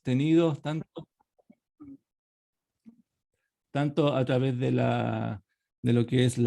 tenido tanto a través de lo que es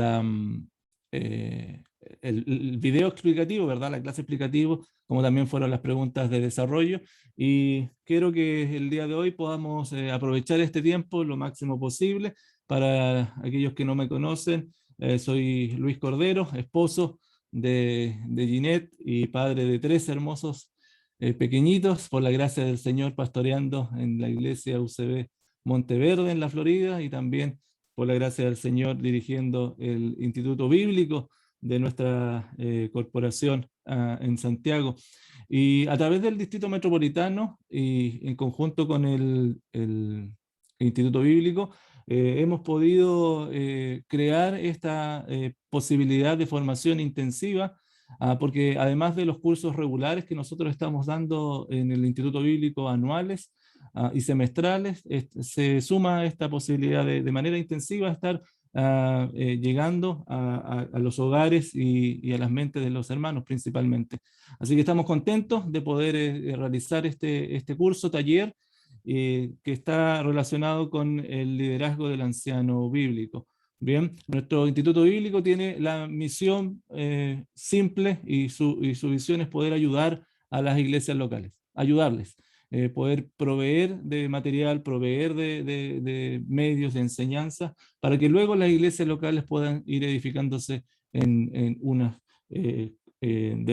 el video explicativo, ¿verdad? La clase explicativa, como también fueron las preguntas de desarrollo. Y quiero que el día de hoy podamos aprovechar este tiempo lo máximo posible. Para aquellos que no me conocen, soy Luis Cordero, esposo de Ginette y padre de 3 hermosos pequeñitos, por la gracia del Señor, pastoreando en la iglesia UCB Monteverde en la Florida, y también por la gracia del Señor dirigiendo el Instituto Bíblico de nuestra corporación en Santiago. Y a través del Distrito Metropolitano y en conjunto con el Instituto Bíblico, hemos podido crear esta posibilidad de formación intensiva, porque además de los cursos regulares que nosotros estamos dando en el Instituto Bíblico anuales, y semestrales, se suma esta posibilidad de manera intensiva estar llegando a los hogares y a las mentes de los hermanos principalmente. Así que estamos contentos de poder realizar este curso, taller, que está relacionado con el liderazgo del anciano bíblico. Bien, nuestro Instituto Bíblico tiene la misión simple, y su visión es poder ayudar a las iglesias locales, ayudarles. Poder proveer de material, proveer de medios de enseñanza, para que luego las iglesias locales puedan ir edificándose de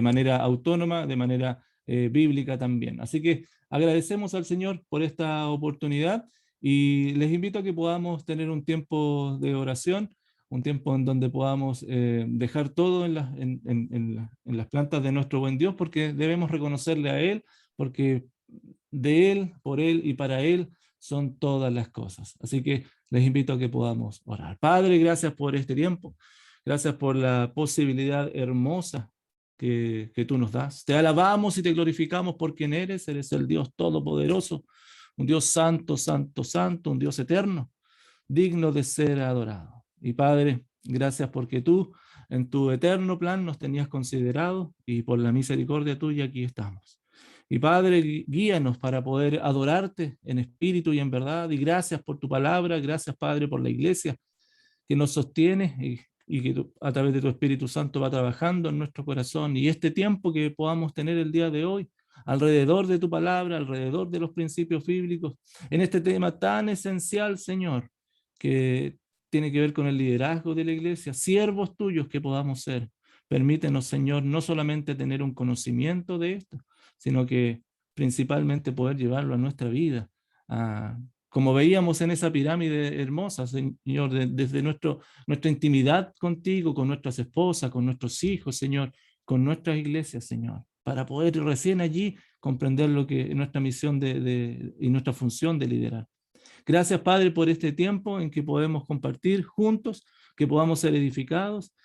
manera autónoma, de manera bíblica también. Así que agradecemos al Señor por esta oportunidad y les invito a que podamos tener un tiempo de oración, un tiempo en donde podamos dejar todo en las plantas de nuestro buen Dios, porque debemos reconocerle a Él, porque de Él, por Él y para Él son todas las cosas. Así que les invito a que podamos orar. Padre, gracias por este tiempo. Gracias por la posibilidad hermosa que tú nos das. Te alabamos y te glorificamos por quien eres. Eres el Dios todopoderoso, un Dios santo, santo, santo, un Dios eterno, digno de ser adorado. Y Padre, gracias porque tú en tu eterno plan nos tenías considerado, y por la misericordia tuya aquí estamos. Y Padre, guíanos para poder adorarte en espíritu y en verdad. Y gracias por tu palabra, gracias Padre por la iglesia que nos sostiene, y que a través de tu Espíritu Santo va trabajando en nuestro corazón. Y este tiempo que podamos tener el día de hoy, alrededor de tu palabra, alrededor de los principios bíblicos, en este tema tan esencial, Señor, que tiene que ver con el liderazgo de la iglesia, siervos tuyos que podamos ser. Permítenos, Señor, no solamente tener un conocimiento de esto, sino que principalmente poder llevarlo a nuestra vida, como veíamos en esa pirámide hermosa, Señor, desde nuestra intimidad contigo, con nuestras esposas, con nuestros hijos, Señor, con nuestras iglesias, Señor, para poder recién allí comprender lo que es nuestra misión y nuestra función de liderar. Gracias, Padre, por este tiempo en que podemos compartir juntos, que podamos ser edificados.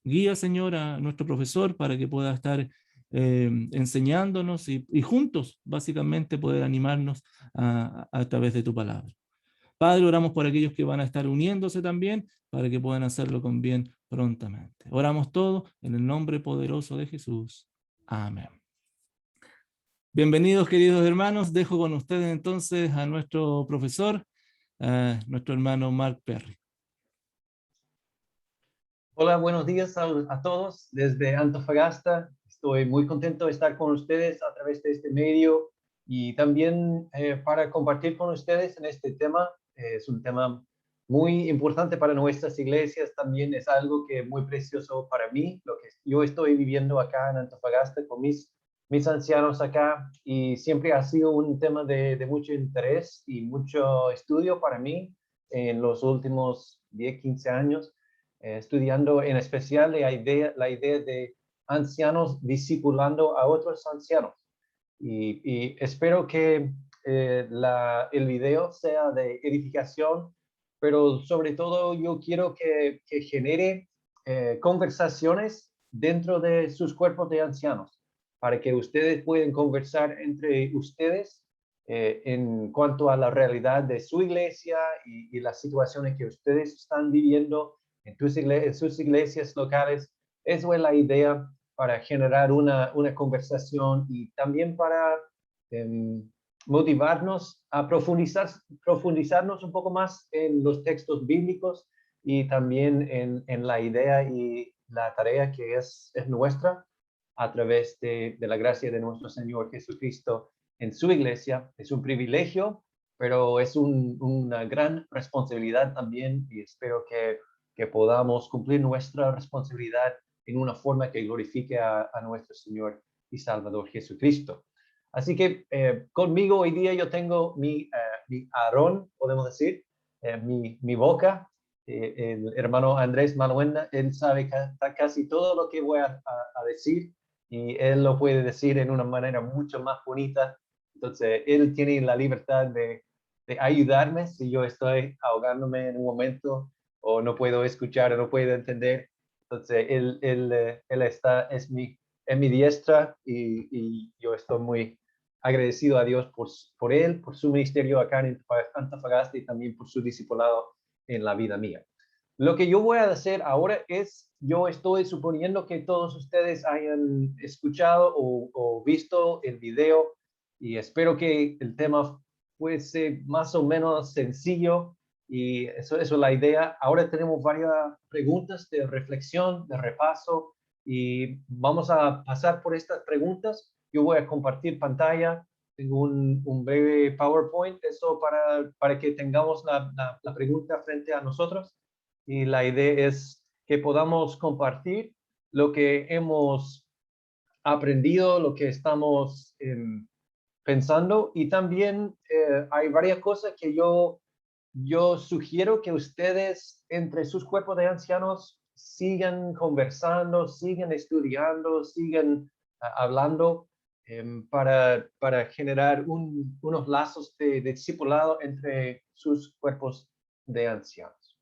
Guía, Señor, a nuestro profesor para que pueda estar enseñándonos, y juntos, básicamente, poder animarnos a través de tu palabra. Padre, oramos por aquellos que van a estar uniéndose también, para que puedan hacerlo con bien prontamente. Oramos todo en el nombre poderoso de Jesús. Amén. Bienvenidos, queridos hermanos. Dejo con ustedes entonces a nuestro profesor, nuestro hermano Mark Perry. Hola, buenos días a todos desde Antofagasta. Estoy muy contento de estar con ustedes a través de este medio, y también para compartir con ustedes en este tema. Es un tema muy importante para nuestras iglesias, también es algo que es muy precioso para mí, lo que yo estoy viviendo acá en Antofagasta con mis ancianos acá, y siempre ha sido un tema de mucho interés y mucho estudio para mí en los últimos 10, 15 años. Estudiando en especial la idea de ancianos discipulando a otros ancianos. Y espero que el video sea de edificación, pero sobre todo yo quiero que genere conversaciones dentro de sus cuerpos de ancianos, para que ustedes puedan conversar entre ustedes en cuanto a la realidad de su iglesia y las situaciones que ustedes están viviendo en sus iglesias locales. Eso es la idea, para generar una conversación, y también para motivarnos a profundizarnos un poco más en los textos bíblicos y también en la idea y la tarea que es nuestra a través de la gracia de nuestro Señor Jesucristo en su iglesia. Es un privilegio, pero es una gran responsabilidad también y espero que podamos cumplir nuestra responsabilidad en una forma que glorifique a nuestro Señor y Salvador Jesucristo. Así que conmigo hoy día yo tengo mi Aarón, podemos decir, mi boca. El hermano Andrés Maluenda, él sabe casi todo lo que voy a decir y él lo puede decir en una manera mucho más bonita. Entonces, él tiene la libertad de ayudarme si yo estoy ahogándome en un momento o no puedo escuchar o no puedo entender. Entonces, él está, en mi diestra y yo estoy muy agradecido a Dios por él, por su ministerio acá en Antofagasta y también por su discipulado en la vida mía. Lo que yo voy a hacer ahora es, yo estoy suponiendo que todos ustedes hayan escuchado o visto el video y espero que el tema fuese más o menos sencillo y eso es la idea. Ahora tenemos varias preguntas de reflexión, de repaso y vamos a pasar por estas preguntas. Yo voy a compartir pantalla, tengo un breve PowerPoint, eso para que tengamos la pregunta frente a nosotros y la idea es que podamos compartir lo que hemos aprendido, lo que estamos pensando y también hay varias cosas que yo sugiero que ustedes entre sus cuerpos de ancianos sigan conversando, sigan estudiando, sigan hablando para generar unos lazos de discipulado entre sus cuerpos de ancianos.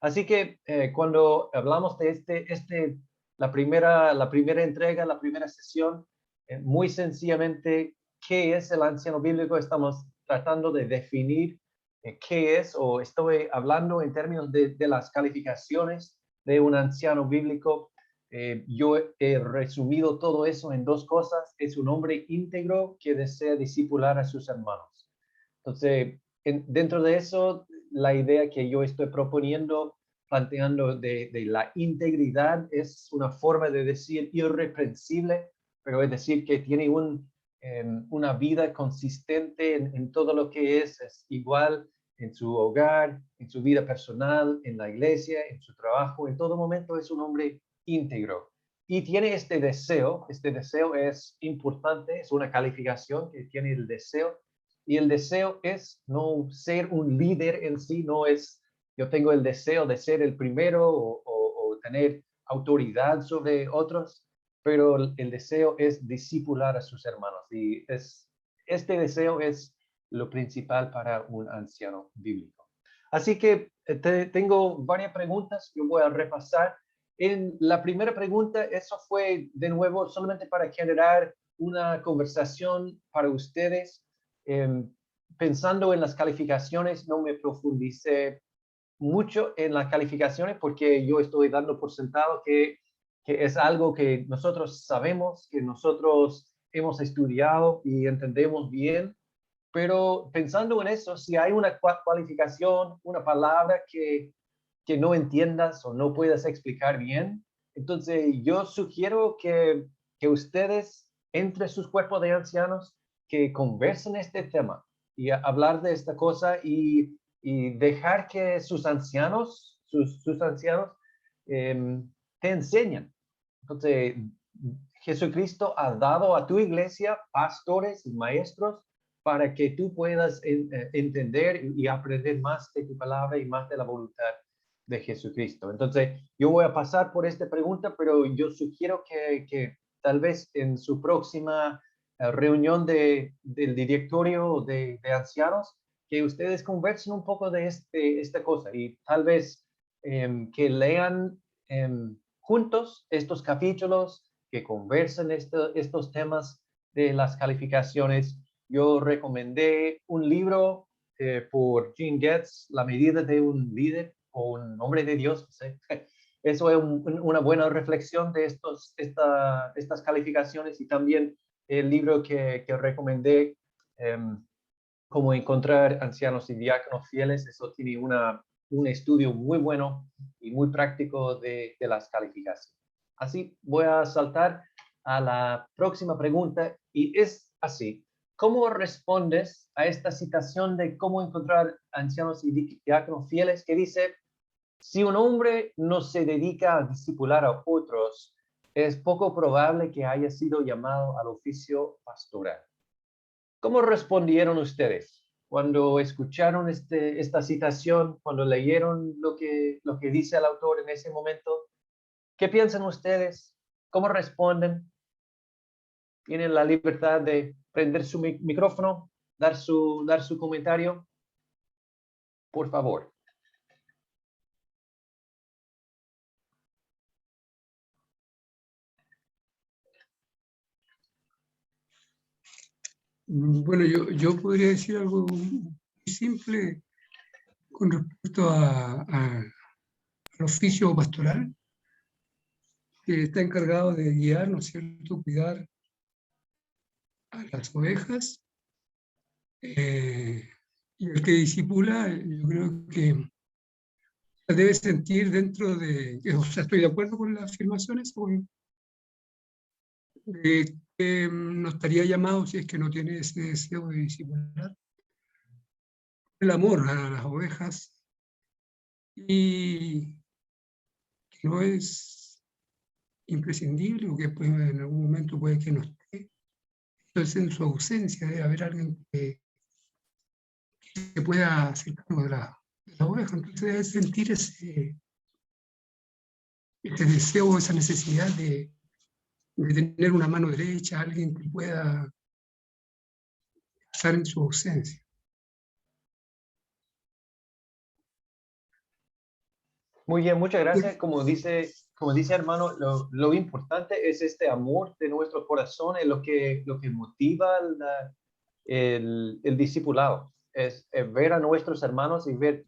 Así que cuando hablamos de la primera entrega, la primera sesión, muy sencillamente, ¿qué es el anciano bíblico? Estamos tratando de definir qué es, o estoy hablando en términos de las calificaciones de un anciano bíblico. Yo he resumido todo eso en dos cosas. Es un hombre íntegro que desea discipular a sus hermanos. Entonces, dentro de eso, la idea que yo estoy proponiendo, planteando de la integridad, es una forma de decir irreprensible, pero es decir que tiene una vida consistente en todo lo que es igual en su hogar, en su vida personal, en la iglesia, en su trabajo, en todo momento es un hombre íntegro. Y tiene este deseo es importante, es una calificación que tiene el deseo, y el deseo es no ser un líder en sí, no es yo tengo el deseo de ser el primero o tener autoridad sobre otros, pero el deseo es discipular a sus hermanos y este deseo es lo principal para un anciano bíblico. Así que tengo varias preguntas que voy a repasar. En la primera pregunta, eso fue de nuevo solamente para generar una conversación para ustedes. Pensando en las calificaciones, no me profundicé mucho en las calificaciones porque yo estoy dando por sentado que es algo que nosotros sabemos, que nosotros hemos estudiado y entendemos bien, pero pensando en eso, si hay una cualificación, una palabra que no entiendas o no puedas explicar bien, entonces yo sugiero que ustedes, entre sus cuerpos de ancianos, que conversen este tema y hablar de esta cosa y dejar que sus ancianos, sus ancianos, te enseñen. Entonces, Jesucristo ha dado a tu iglesia pastores y maestros para que tú puedas entender y aprender más de tu palabra y más de la voluntad de Jesucristo. Entonces, yo voy a pasar por esta pregunta, pero yo sugiero que tal vez en su próxima reunión del directorio de ancianos, que ustedes conversen un poco de esta cosa y tal vez que lean juntos estos capítulos, que conversen estos temas de las calificaciones. Yo recomendé un libro por Gene Getz, La medida de un líder o un hombre de Dios. ¿Sí? Eso es una buena reflexión de estas calificaciones y también el libro que recomendé cómo encontrar ancianos y diáconos fieles. Eso tiene un estudio muy bueno y muy práctico de las calificaciones. Así voy a saltar a la próxima pregunta y es así. ¿Cómo respondes a esta citación de cómo encontrar ancianos y diáconos fieles que dice, si un hombre no se dedica a discipular a otros, es poco probable que haya sido llamado al oficio pastoral? ¿Cómo respondieron ustedes cuando escucharon esta citación, cuando leyeron lo que dice el autor en ese momento? ¿Qué piensan ustedes? ¿Cómo responden? Tienen la libertad de prender su micrófono, dar su comentario. Por favor. Bueno, yo podría decir algo muy simple con respecto al oficio pastoral, que está encargado de guiar, ¿no es cierto?, cuidar a las ovejas. Y el que discipula, yo creo que debe sentir dentro de, o sea, estoy de acuerdo con las afirmaciones, de que no estaría llamado si es que no tiene ese deseo de discipular, el amor a las ovejas, y que no es imprescindible o que pues, en algún momento puede que no esté. Entonces, en su ausencia debe haber alguien que pueda hacer cargo de la oveja. Entonces debe sentir ese deseo, esa necesidad de tener una mano derecha, alguien que pueda estar en su ausencia. Muy bien, muchas gracias. Como dice hermano, lo importante es este amor de nuestro corazón, es lo que motiva el discipulado. Es ver a nuestros hermanos y ver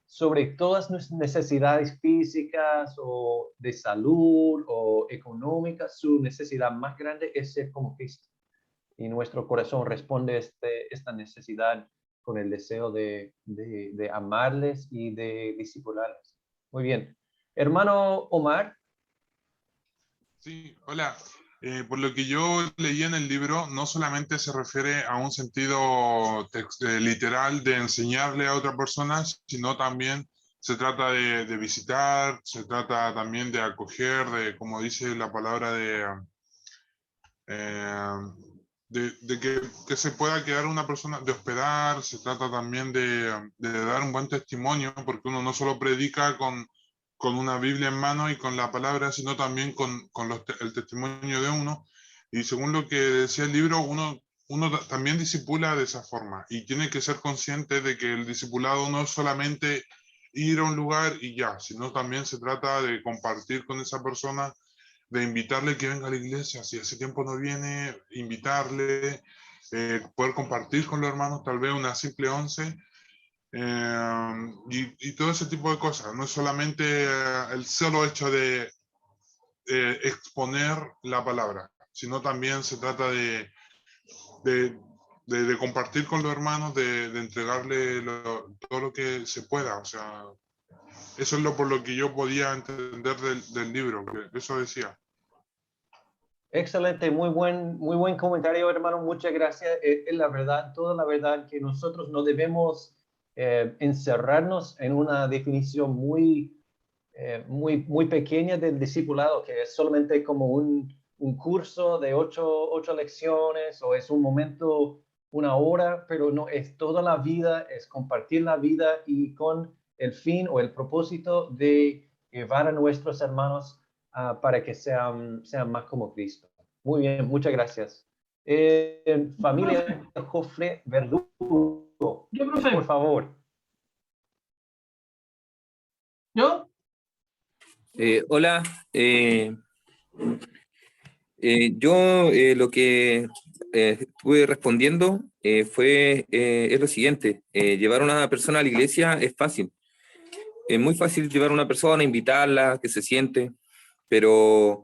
sobre todas nuestras necesidades físicas o de salud o económicas, su necesidad más grande es ser como Cristo. Y nuestro corazón responde esta necesidad con el deseo de amarles y de discipularles. Muy bien. Hermano Omar. Sí, hola. Por lo que yo leí en el libro, no solamente se refiere a un sentido literal de enseñarle a otra persona, sino también se trata de visitar, se trata también de acoger, de, como dice la palabra, de que se pueda quedar una persona, de hospedar, se trata también de dar un buen testimonio, porque uno no solo predica con una Biblia en mano y con la palabra, sino también con el testimonio de uno. Y según lo que decía el libro, uno también discipula de esa forma y tiene que ser consciente de que el discipulado no es solamente ir a un lugar y ya, sino también se trata de compartir con esa persona, de invitarle que venga a la iglesia, si hace tiempo no viene, invitarle, poder compartir con los hermanos tal vez una simple once, y todo ese tipo de cosas. No es solamente el solo hecho de exponer la palabra, sino también se trata de compartir con los hermanos, de entregarle todo lo que se pueda. O sea, eso es por lo que yo podía entender del libro, que eso decía. Excelente, muy buen comentario, hermano. Muchas gracias. Es la verdad, toda la verdad que nosotros no debemos encerrarnos en una definición muy pequeña del discipulado, que es solamente como un curso de ocho lecciones o es un momento, una hora, pero no, es toda la vida, es compartir la vida y con el fin o el propósito de llevar a nuestros hermanos para que sean más como Cristo. Muy bien, muchas gracias. Familia Jofre Verdugo, Yo, profe. por favor. ¿Yo? Hola, yo lo que estuve respondiendo es lo siguiente: llevar a una persona a la iglesia es fácil, es muy fácil llevar a una persona, invitarla, que se siente, pero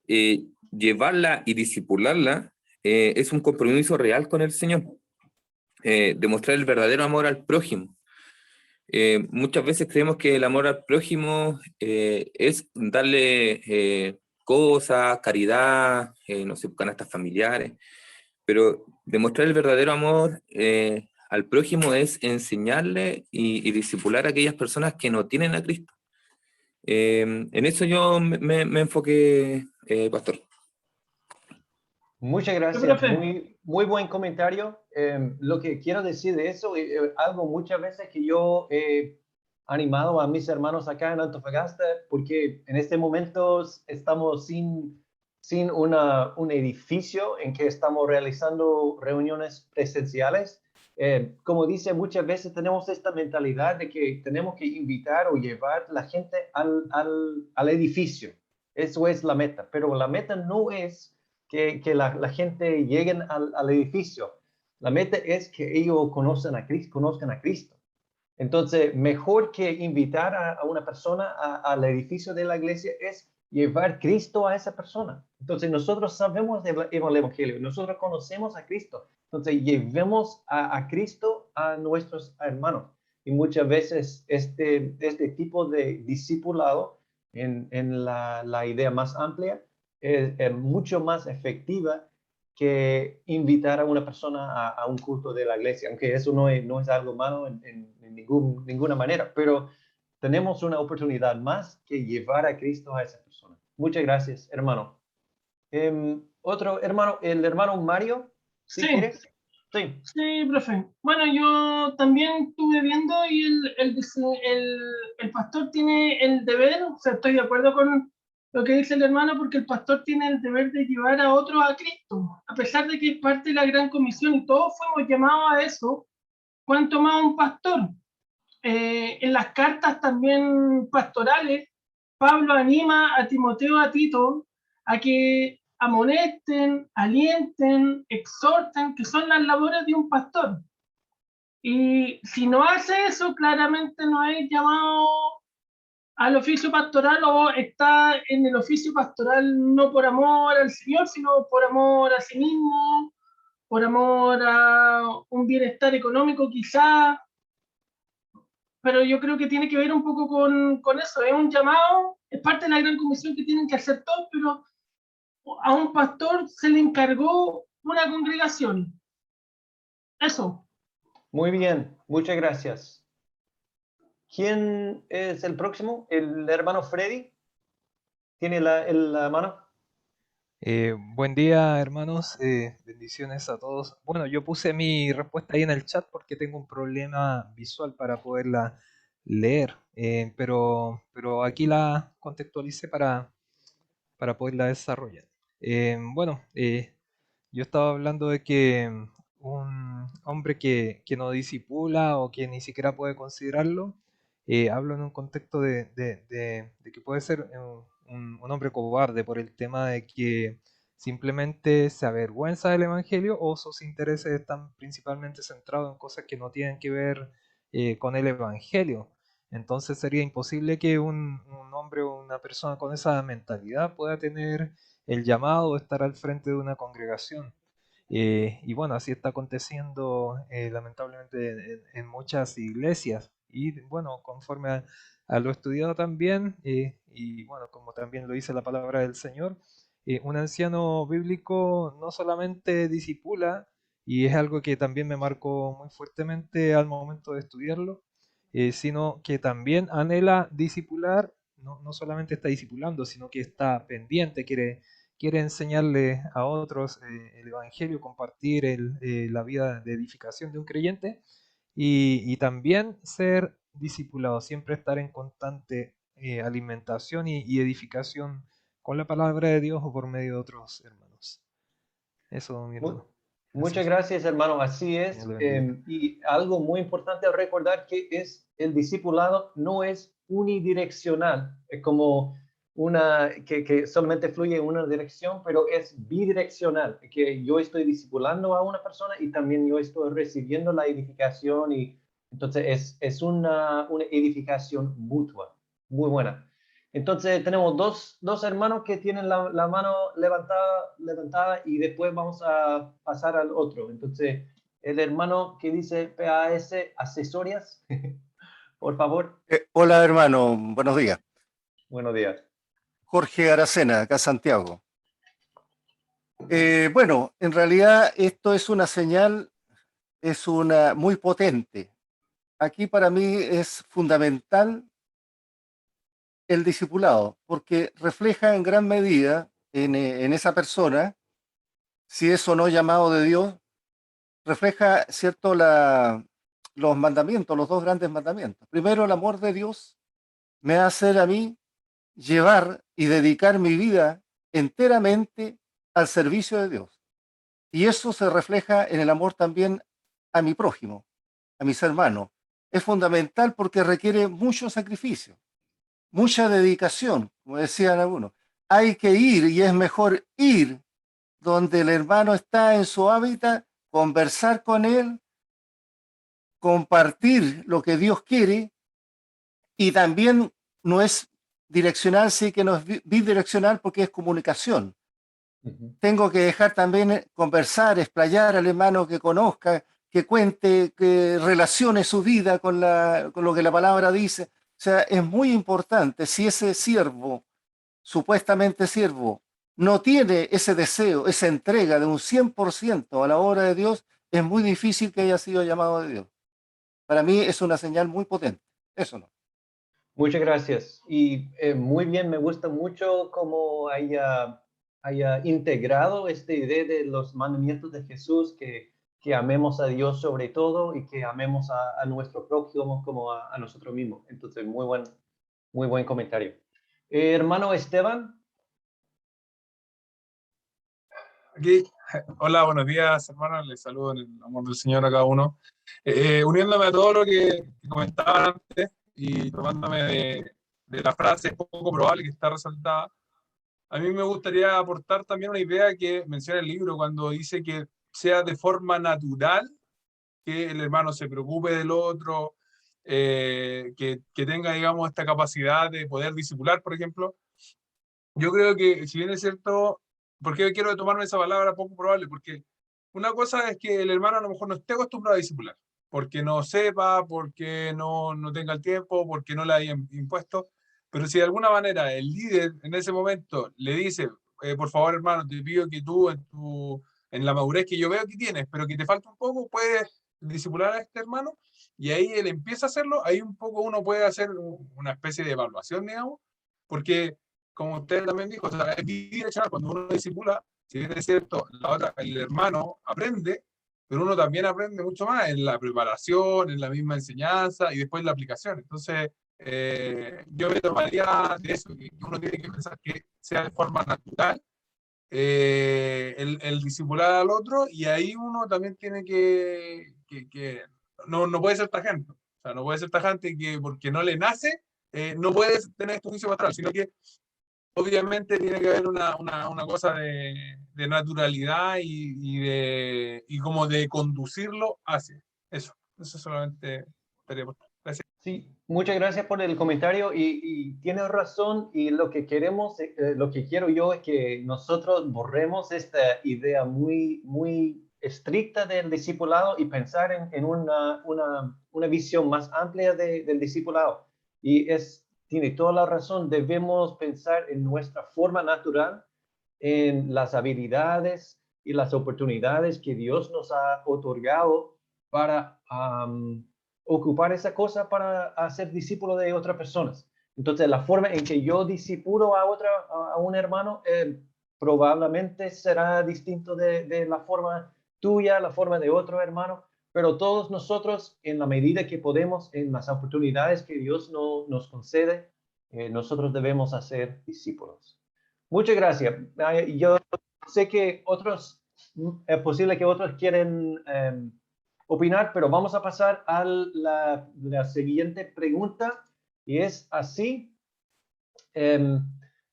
llevarla y discipularla es un compromiso real con el Señor. demostrar el verdadero amor al prójimo. Muchas veces creemos que el amor al prójimo es darle cosas, caridad, no sé, canastas familiares, pero demostrar el verdadero amor al prójimo es enseñarle y discipular a aquellas personas que no tienen a Cristo. En eso yo me enfoqué, pastor. Muchas gracias, muy buen comentario. Lo que quiero decir de eso, algo muchas veces que yo he animado a mis hermanos acá en Antofagasta, porque en este momento estamos sin un edificio en que estamos realizando reuniones presenciales. Como dice, muchas veces tenemos esta mentalidad de que tenemos que invitar o llevar la gente al edificio. Eso es la meta, pero la meta no es que la gente llegue al edificio. La meta es que ellos conozcan a Cristo. Entonces, mejor que invitar a una persona al edificio de la iglesia es llevar Cristo a esa persona. Entonces, nosotros sabemos del Evangelio, nosotros conocemos a Cristo. Entonces, llevemos a Cristo a nuestros hermanos. Y muchas veces este tipo de discipulado en la idea más amplia es mucho más efectiva que invitar a una persona a un culto de la iglesia, aunque eso no es algo malo en ninguna manera, pero tenemos una oportunidad más que llevar a Cristo a esa persona. Muchas gracias, hermano. Otro hermano, el hermano Mario, ¿sí Sí. quieres? Sí. Sí, profe. Bueno, yo también estuve viendo y el pastor tiene el deber, o sea, estoy de acuerdo con lo que dice el hermano, porque el pastor tiene el deber de llevar a otros a Cristo, a pesar de que es parte de la gran comisión y todos fuimos llamados a eso. ¿Cuánto más un pastor? En las cartas también pastorales, Pablo anima a Timoteo, a Tito, a que amonesten, alienten, exhorten, que son las labores de un pastor. Y si no hace eso, claramente no es llamado al oficio pastoral o está en el oficio pastoral no por amor al Señor, sino por amor a sí mismo, por amor a un bienestar económico quizá, pero yo creo que tiene que ver un poco con eso, es un llamado, es parte de la gran comisión que tienen que hacer todos, pero a un pastor se le encargó una congregación. Eso. Muy bien, muchas gracias. ¿Quién es el próximo? ¿El hermano Freddy? ¿Tiene la mano? Buen día, hermanos. Bendiciones a todos. Bueno, yo puse mi respuesta ahí en el chat porque tengo un problema visual para poderla leer, pero aquí la contextualicé para poderla desarrollar. Bueno, yo estaba hablando de que un hombre que no disipula o que ni siquiera puede considerarlo, hablo en un contexto de que puede ser un hombre cobarde por el tema de que simplemente se avergüenza del Evangelio o sus intereses están principalmente centrados en cosas que no tienen que ver con el Evangelio. Entonces sería imposible que un hombre o una persona con esa mentalidad pueda tener el llamado de estar al frente de una congregación. Y bueno, así está aconteciendo lamentablemente en muchas iglesias. Y bueno, conforme a lo estudiado también, y bueno, como también lo dice la palabra del Señor, un anciano bíblico no solamente discipula, y es algo que también me marcó muy fuertemente al momento de estudiarlo, sino que también anhela discipular, no solamente está discipulando, sino que está pendiente, quiere enseñarle a otros el Evangelio, compartir la vida de edificación de un creyente y también ser discipulado, siempre estar en constante alimentación y edificación con la palabra de Dios o por medio de otros hermanos. Eso, mi hermano. Muchas gracias, hermano. Así es. Dios le bendiga. Y algo muy importante a recordar que es el discipulado no es unidireccional, es como que solamente fluye en una dirección, pero es bidireccional, que yo estoy discipulando a una persona y también yo estoy recibiendo la edificación y entonces es una edificación mutua, muy buena. Entonces tenemos dos hermanos que tienen la mano levantada y después vamos a pasar al otro. Entonces, el hermano que dice PAS Accesorias, por favor. Hola hermano, buenos días. Buenos días. Jorge Aracena, acá Santiago. Bueno, en realidad esto es una señal, es una muy potente. Aquí para mí es fundamental el discipulado, porque refleja en gran medida en esa persona, si es o no llamado de Dios, refleja, ¿cierto?, los mandamientos, los dos grandes mandamientos. Primero, el amor de Dios me hace a mí llevar y dedicar mi vida enteramente al servicio de Dios. Y eso se refleja en el amor también a mi prójimo, a mis hermanos. Es fundamental porque requiere mucho sacrificio, mucha dedicación, como decían algunos. Hay que ir y es mejor ir donde el hermano está en su hábitat, conversar con él, compartir lo que Dios quiere, y también no es direccional, sí que no es bidireccional porque es comunicación. Tengo que dejar también conversar, explayar al hermano que conozca, que cuente, que relacione su vida con lo que la palabra dice. O sea, es muy importante. Si ese siervo, supuestamente siervo, no tiene ese deseo, esa entrega de un 100% a la obra de Dios, es muy difícil que haya sido llamado de Dios. Para mí es una señal muy potente. Eso no. Muchas gracias. Y muy bien, me gusta mucho cómo haya integrado esta idea de los mandamientos de Jesús, que amemos a Dios sobre todo y que amemos a nuestro prójimo como a nosotros mismos. Entonces, muy buen comentario. Hermano Esteban. Aquí, hola, buenos días, hermanos. Les saludo en el amor del Señor a cada uno. Uniéndome a todo lo que comentaban antes y tomándome de la frase poco probable que está resaltada, a mí me gustaría aportar también una idea que menciona el libro cuando dice que sea de forma natural que el hermano se preocupe del otro, que tenga, digamos, esta capacidad de poder discipular, por ejemplo. Yo creo que, si bien es cierto, ¿por qué quiero tomarme esa palabra poco probable? Porque una cosa es que el hermano a lo mejor no esté acostumbrado a discipular, porque no sepa, porque no tenga el tiempo, porque no le hayan impuesto, pero si de alguna manera el líder en ese momento le dice, por favor hermano, te pido que tú en la madurez que yo veo que tienes, pero que te falta un poco, puedes discipular a este hermano, y ahí él empieza a hacerlo, ahí un poco uno puede hacer una especie de evaluación, digamos, porque como usted también dijo, o sea, es bidireccional cuando uno discipula, si bien es cierto, el hermano aprende, pero uno también aprende mucho más en la preparación, en la misma enseñanza y después en la aplicación. Entonces, yo me tomaría de eso, que uno tiene que pensar que sea de forma natural el discipular al otro, y ahí uno también tiene que no puede ser tajante. O sea, no puede ser tajante que porque no le nace, no puedes tener este juicio pastoral, sino que obviamente tiene que haber una cosa de naturalidad y como de conducirlo hacia eso. Eso solamente estaría por. Gracias. Sí, muchas gracias por el comentario y tienes razón, y lo que queremos, lo que quiero yo es que nosotros borremos esta idea muy estricta del discipulado y pensar en una visión más amplia del discipulado. Y tiene toda la razón, debemos pensar en nuestra forma natural, en las habilidades y las oportunidades que Dios nos ha otorgado para ocupar esa cosa para hacer discípulo de otras personas. Entonces, la forma en que yo discipulo a un hermano probablemente será distinto de la forma tuya, la forma de otro hermano, pero todos nosotros, en la medida que podemos, en las oportunidades que Dios nos concede, nosotros debemos hacer discípulos. Muchas gracias. Yo sé que es posible que otros quieren opinar, pero vamos a pasar a la siguiente pregunta, y es así.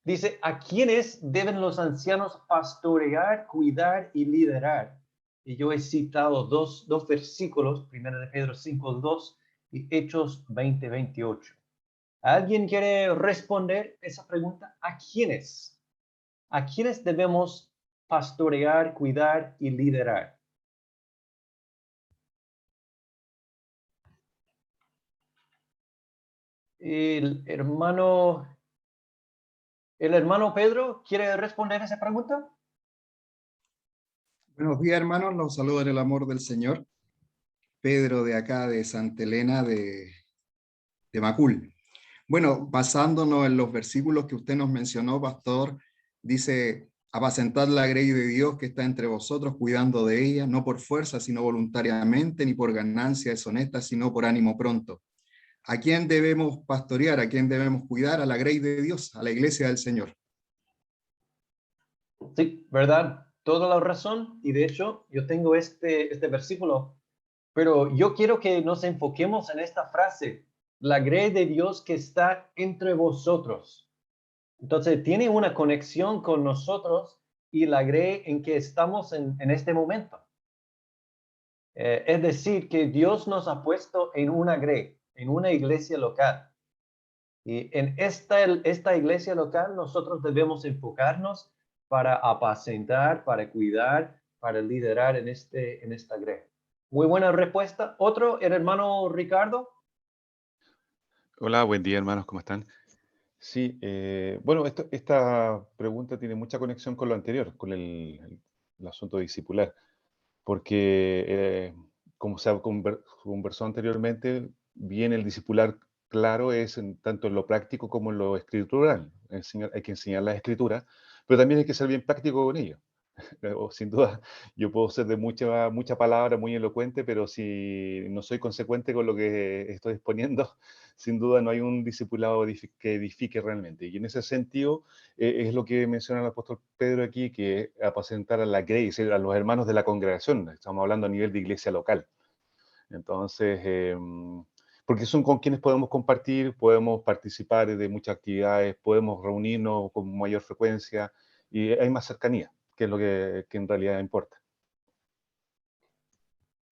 Dice, ¿a quiénes deben los ancianos pastorear, cuidar y liderar? Y yo he citado dos versículos, 1 de Pedro 5:2 y Hechos 20:28. ¿Alguien quiere responder esa pregunta? ¿A quiénes? ¿A quiénes debemos pastorear, cuidar y liderar? El hermano Pedro, ¿quiere responder a esa pregunta? Buenos días, hermanos. Los saludo en el amor del Señor. Pedro de acá, de Santa Elena, de Macul. Bueno, basándonos en los versículos que usted nos mencionó, pastor, dice, apacentad la grey de Dios que está entre vosotros, cuidando de ella, no por fuerza, sino voluntariamente, ni por ganancia deshonesta, sino por ánimo pronto. ¿A quién debemos pastorear? ¿A quién debemos cuidar? A la grey de Dios, a la iglesia del Señor. Sí, ¿verdad? Toda la razón. Y de hecho, yo tengo este versículo, pero yo quiero que nos enfoquemos en esta frase, la grey de Dios que está entre vosotros. Entonces, tiene una conexión con nosotros y la grey en que estamos en este momento. Es decir, que Dios nos ha puesto en una grey, en una iglesia local. Y en esta iglesia local nosotros debemos enfocarnos para apacentar, para cuidar, para liderar en esta grey. Muy buena respuesta. Otro, el hermano Ricardo. Hola, buen día hermanos, ¿cómo están? Sí, bueno, esta pregunta tiene mucha conexión con lo anterior, con el asunto discipular, porque como se ha conversado anteriormente, bien el discipular claro es tanto en lo práctico como en lo escritural. Hay que enseñar las escrituras, pero también hay que ser bien práctico con ello. Sin duda, yo puedo ser de mucha palabra, muy elocuente, pero si no soy consecuente con lo que estoy exponiendo, sin duda no hay un discipulado que edifique realmente. Y en ese sentido, es lo que menciona el apóstol Pedro aquí, que apacentar a la grey, es decir, a los hermanos de la congregación. Estamos hablando a nivel de iglesia local. Entonces, porque son con quienes podemos compartir, podemos participar de muchas actividades, podemos reunirnos con mayor frecuencia y hay más cercanía, que es lo que en realidad importa.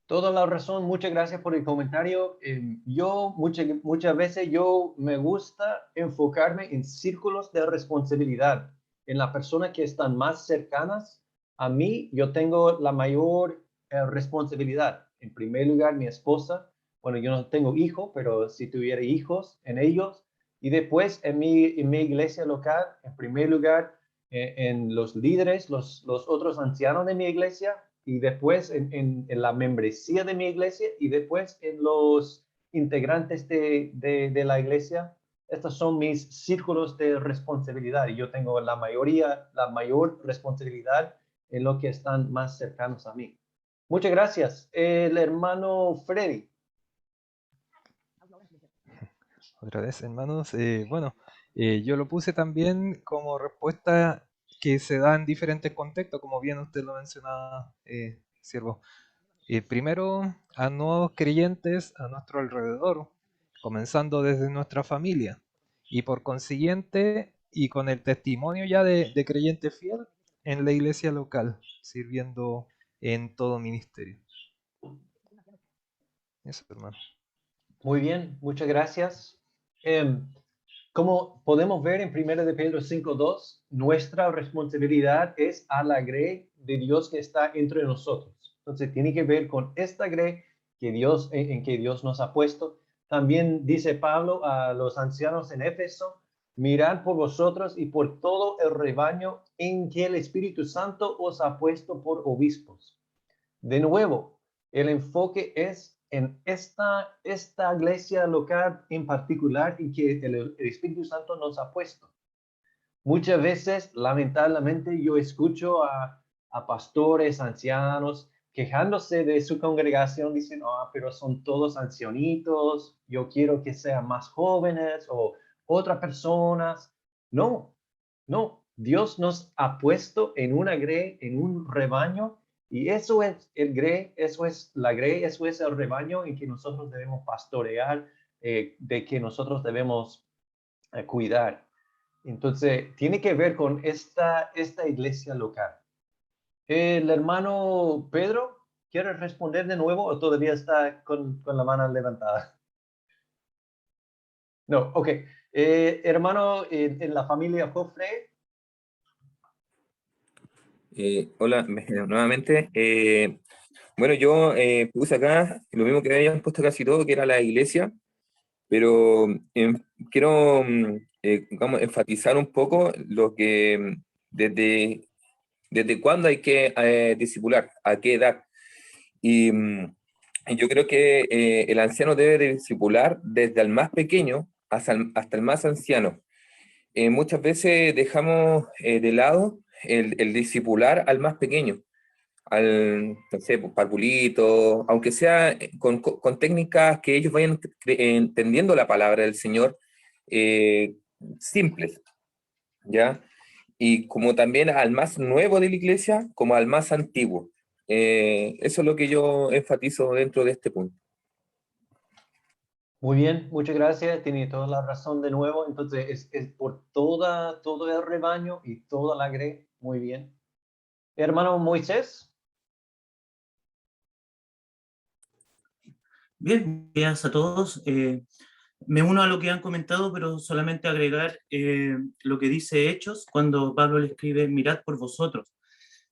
Toda la razón, muchas gracias por el comentario. Muchas veces yo me gusta enfocarme en círculos de responsabilidad, en las personas que están más cercanas a mí. Yo tengo la mayor responsabilidad. En primer lugar, mi esposa. Bueno, yo no tengo hijos, pero si tuviera hijos, en ellos. Y después en mi iglesia local, en primer lugar, en los líderes, los otros ancianos de mi iglesia, y después en la membresía de mi iglesia, y después en los integrantes de la iglesia. Estos son mis círculos de responsabilidad y yo tengo la mayor responsabilidad en los que están más cercanos a mí. Muchas gracias. El hermano Freddy. Otra vez, hermanos. Bueno, yo lo puse también como respuesta que se da en diferentes contextos, como bien usted lo mencionaba, siervo. Primero, a nuevos creyentes a nuestro alrededor, comenzando desde nuestra familia, y por consiguiente, y con el testimonio ya de creyente fiel en la iglesia local, sirviendo en todo ministerio. Eso, hermano. Muy bien, muchas gracias. Como podemos ver en 1 de Pedro 5:2, nuestra responsabilidad es a la grey de Dios que está entre nosotros. Entonces tiene que ver con esta grey en que Dios nos ha puesto. También dice Pablo a los ancianos en Éfeso, mirad por vosotros y por todo el rebaño en que el Espíritu Santo os ha puesto por obispos. De nuevo, el enfoque es en esta iglesia local en particular y que el Espíritu Santo nos ha puesto. Muchas veces, lamentablemente, yo escucho a pastores, ancianos, quejándose de su congregación, dicen, pero son todos ancianitos, yo quiero que sean más jóvenes o otras personas. No, no, Dios nos ha puesto en una grey, en un rebaño, y eso es el grey, eso es la grey, eso es el rebaño en que nosotros debemos pastorear, de que nosotros debemos cuidar. Entonces, tiene que ver con esta iglesia local. El hermano Pedro, ¿quiere responder de nuevo o todavía está con la mano levantada? No, ok. Hermano, en la familia Jofre. Hola, nuevamente. Bueno, yo puse acá lo mismo que habían puesto casi todo, que era la iglesia. pero quiero enfatizar un poco lo que desde cuándo hay que discipular, a qué edad. Y yo creo que el anciano debe de discipular desde el más pequeño hasta el más anciano. Muchas veces dejamos de lado el discipular al más pequeño, no sé, pues, parvulito, aunque sea con técnicas que ellos vayan entendiendo la palabra del Señor, simples, ¿ya? Y como también al más nuevo de la iglesia, como al más antiguo. Eso es lo que yo enfatizo dentro de este punto. Muy bien, muchas gracias. Tiene toda la razón de nuevo. Entonces, es por todo el rebaño y toda la grey. Muy bien. Hermano Moisés. Bien, gracias a todos. Me uno a lo que han comentado, pero solamente agregar lo que dice Hechos cuando Pablo le escribe, mirad por vosotros.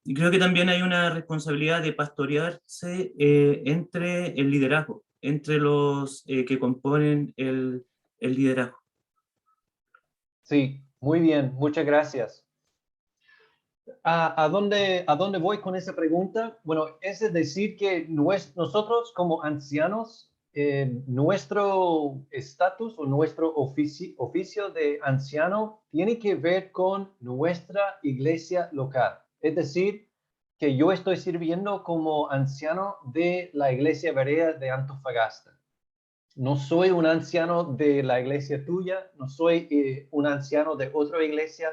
Y creo que también hay una responsabilidad de pastorearse entre el liderazgo, entre los que componen el liderazgo. Sí, muy bien, muchas gracias. ¿A dónde voy con esa pregunta? Bueno, es decir que nosotros como ancianos, nuestro estatus o nuestro oficio de anciano tiene que ver con nuestra iglesia local. Es decir, que yo estoy sirviendo como anciano de la iglesia Berea de Antofagasta. No soy un anciano de la iglesia tuya, no soy un anciano de otra iglesia.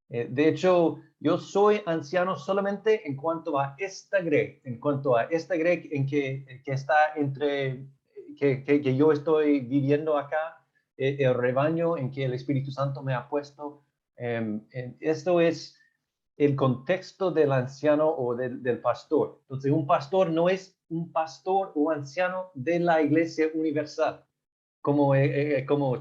De hecho, yo soy anciano solamente en cuanto a esta grey, en que está entre, que yo estoy viviendo acá, el rebaño en que el Espíritu Santo me ha puesto. Esto es el contexto del anciano o del pastor. Entonces, un pastor no es un pastor o anciano de la Iglesia Universal, como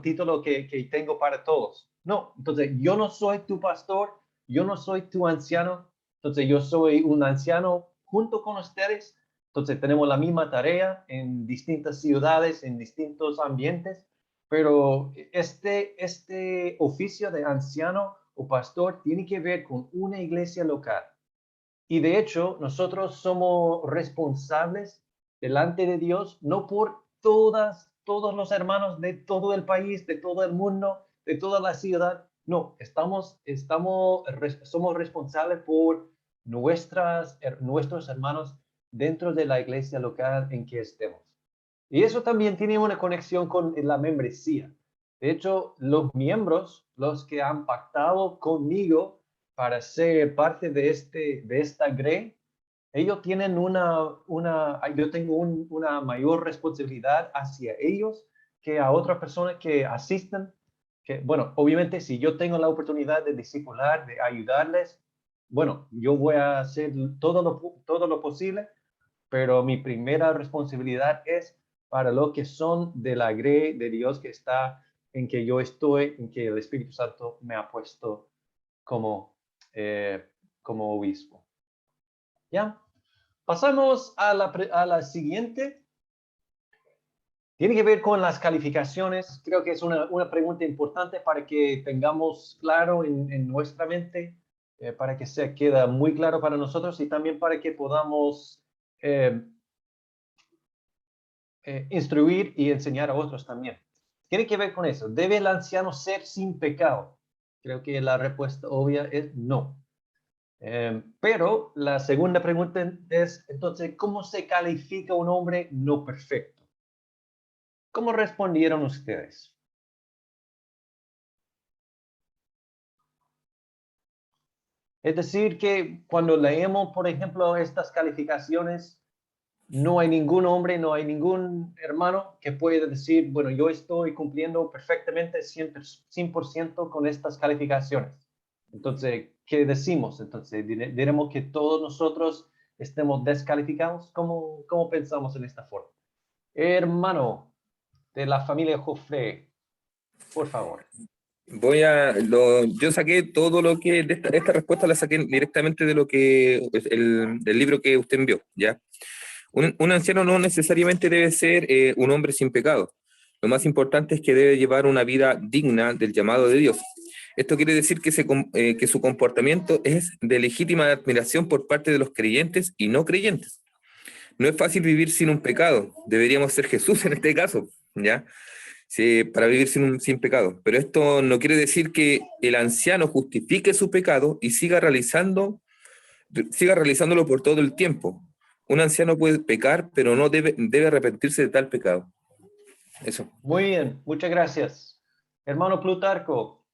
título que tengo para todos. No, entonces yo no soy tu pastor, yo no soy tu anciano, entonces yo soy un anciano junto con ustedes, entonces tenemos la misma tarea en distintas ciudades, en distintos ambientes, pero este oficio de anciano o pastor tiene que ver con una iglesia local. Y de hecho, nosotros somos responsables delante de Dios, no por todos los hermanos de todo el país, de todo el mundo, de toda la ciudad. No, somos responsables por nuestros hermanos dentro de la iglesia local en que estemos. Y eso también tiene una conexión con la membresía. De hecho, los miembros, los que han pactado conmigo para ser parte de esta grey, ellos tienen yo tengo una mayor responsabilidad hacia ellos que a otras personas que asisten. Que, bueno, obviamente si yo tengo la oportunidad de discipular, de ayudarles, bueno, yo voy a hacer todo lo posible, pero mi primera responsabilidad es para los que son de la grey de Dios que está en que yo estoy, en que el Espíritu Santo me ha puesto como obispo. ¿Ya? Pasamos a la siguiente. Tiene que ver con las calificaciones. Creo que es una pregunta importante para que tengamos claro en nuestra mente, para que quede muy claro para nosotros y también para que podamos instruir y enseñar a otros también. Tiene que ver con eso. ¿Debe el anciano ser sin pecado? Creo que la respuesta obvia es no. Pero la segunda pregunta es, entonces, ¿cómo se califica un hombre no perfecto? ¿Cómo respondieron ustedes? Es decir, que cuando leemos, por ejemplo, estas calificaciones, no hay ningún hombre, no hay ningún hermano que pueda decir, bueno, yo estoy cumpliendo perfectamente 100% con estas calificaciones. Entonces, ¿qué decimos? Entonces, diremos que todos nosotros estemos descalificados. ¿Cómo pensamos en esta forma? Hermano de la familia Joffre, por favor. Yo saqué todo lo que, esta respuesta la saqué directamente de lo que, del libro que usted envió, ¿ya? Un anciano no necesariamente debe ser un hombre sin pecado. Lo más importante es que debe llevar una vida digna del llamado de Dios. Esto quiere decir que su comportamiento es de legítima admiración por parte de los creyentes y no creyentes. No es fácil vivir sin un pecado. Deberíamos ser Jesús en este caso, ¿ya? Sí, para vivir sin pecado. Pero esto no quiere decir que el anciano justifique su pecado y siga realizándolo por todo el tiempo. Un anciano puede pecar, pero no debe arrepentirse de tal pecado. Eso. Muy bien, muchas gracias. Hermano Plutarco.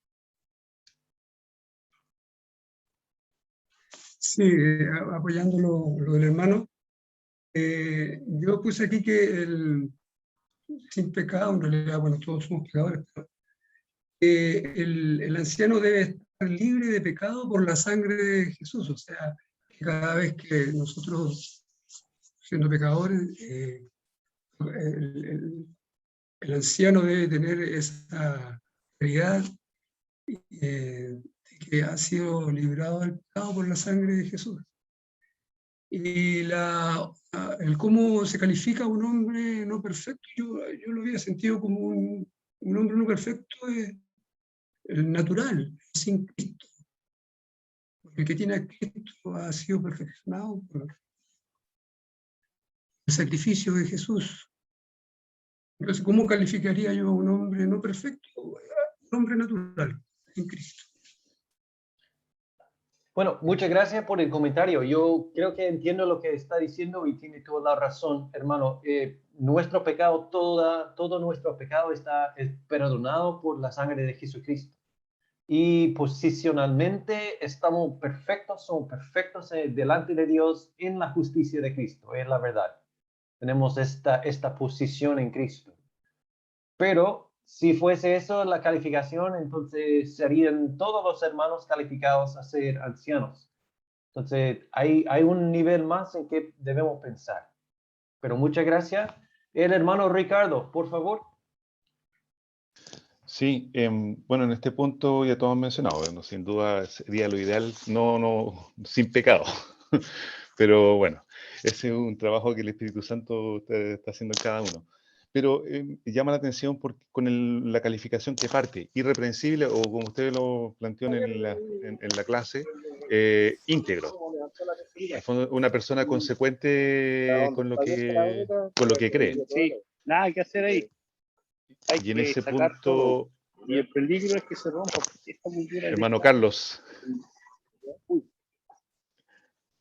Sí, apoyando lo del hermano. Yo puse aquí que sin pecado, en realidad, bueno, todos somos pecadores, pero el anciano debe estar libre de pecado por la sangre de Jesús. O sea, que cada vez que nosotros, siendo pecadores, el anciano debe tener esa realidad de que ha sido librado del pecado por la sangre de Jesús. Y el cómo se califica un hombre no perfecto, yo lo había sentido como un hombre no perfecto, el natural, sin Cristo. Porque el que tiene a Cristo ha sido perfeccionado por el sacrificio de Jesús. Entonces, ¿cómo calificaría yo a un hombre no perfecto? Un hombre natural, en Cristo. Bueno, muchas gracias por el comentario. Yo creo que entiendo lo que está diciendo y tiene toda la razón, hermano. Nuestro pecado, todo nuestro pecado es perdonado por la sangre de Jesucristo. Y posicionalmente somos perfectos delante de Dios en la justicia de Cristo, es la verdad. Tenemos esta posición en Cristo. Pero si fuese eso la calificación, entonces serían todos los hermanos calificados a ser ancianos. Entonces hay un nivel más en que debemos pensar. Pero muchas gracias. El hermano Ricardo, por favor. Sí, bueno, en este punto ya todos han mencionado, bueno, sin duda sería lo ideal, no, sin pecado. Pero bueno, ese es un trabajo que el Espíritu Santo está haciendo en cada uno. Pero llama la atención con la calificación que parte, irreprensible, o como usted lo planteó en la clase, íntegro. Una persona consecuente con lo que cree. Sí, nada que hacer ahí. Y en ese punto, y el peligro es que se rompa. hermano Carlos.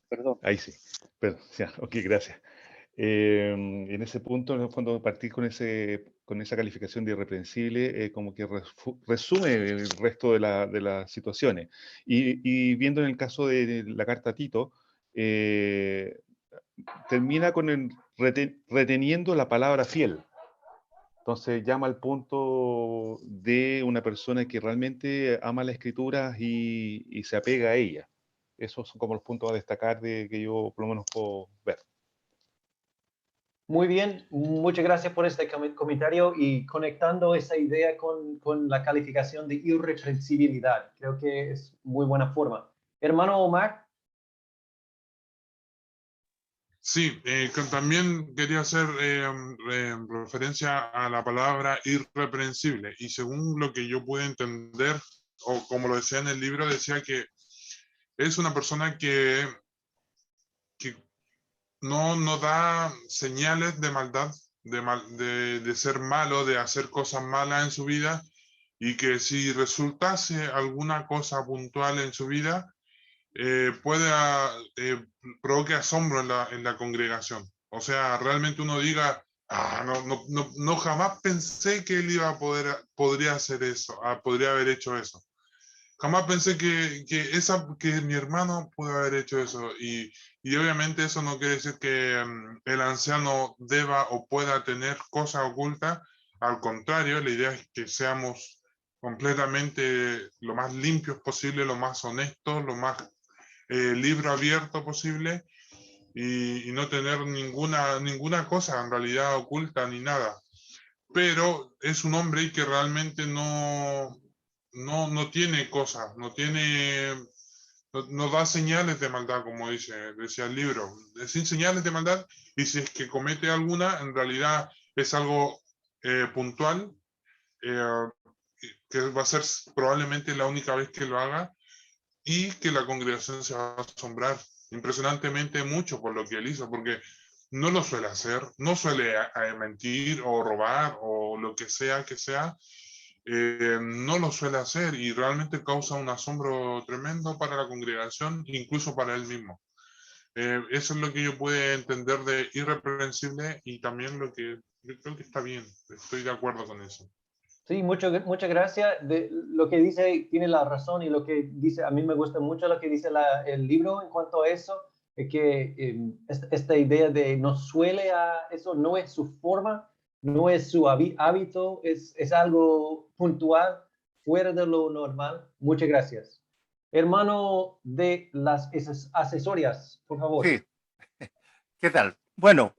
Perdón. Ahí sí. Perdón, ya, ok, gracias. En ese punto, en el fondo, partir con esa calificación de irreprensible, como que resume el resto de las situaciones. Y viendo en el caso de la carta a Tito, termina con reteniendo la palabra fiel. Entonces llama al punto de una persona que realmente ama la Escritura y se apega a ella. Esos son como los puntos a destacar que yo por lo menos puedo ver. Muy bien, muchas gracias por este comentario y conectando esa idea con la calificación de irreprensibilidad. Creo que es muy buena forma. Hermano Omar. Sí, también quería hacer referencia a la palabra irreprensible, y según lo que yo pude entender, o como lo decía en el libro, decía que es una persona que no da señales de maldad, de ser malo, de hacer cosas malas en su vida, y que si resultase alguna cosa puntual en su vida, provoque asombro en la congregación. O sea, realmente uno diga, no jamás pensé que él podría hacer eso, podría haber hecho eso. Jamás pensé que mi hermano pudo haber hecho eso. Y obviamente eso no quiere decir que el anciano deba o pueda tener cosas ocultas. Al contrario, la idea es que seamos completamente lo más limpios posible, lo más honestos, lo más libro abierto posible, y no tener ninguna cosa en realidad oculta ni nada. Pero es un hombre que realmente no tiene cosas, no da señales de maldad, como decía el libro, sin señales de maldad, y si es que comete alguna, en realidad es algo puntual, que va a ser probablemente la única vez que lo haga, y que la congregación se va a asombrar impresionantemente mucho por lo que él hizo, porque no lo suele hacer, no suele mentir o robar o lo que sea, no lo suele hacer, y realmente causa un asombro tremendo para la congregación, incluso para él mismo. Eso es lo que yo pude entender de irreprensible, y también lo que yo creo que está bien, estoy de acuerdo con eso. Sí, muchas gracias. Lo que dice tiene la razón, y lo que dice, a mí me gusta mucho lo que dice el libro en cuanto a eso, es que esta idea de no suele a eso, no es su forma, no es su hábito, es algo puntual, fuera de lo normal. Muchas gracias. Hermano de las accesorias, por favor. Sí, ¿qué tal? Bueno,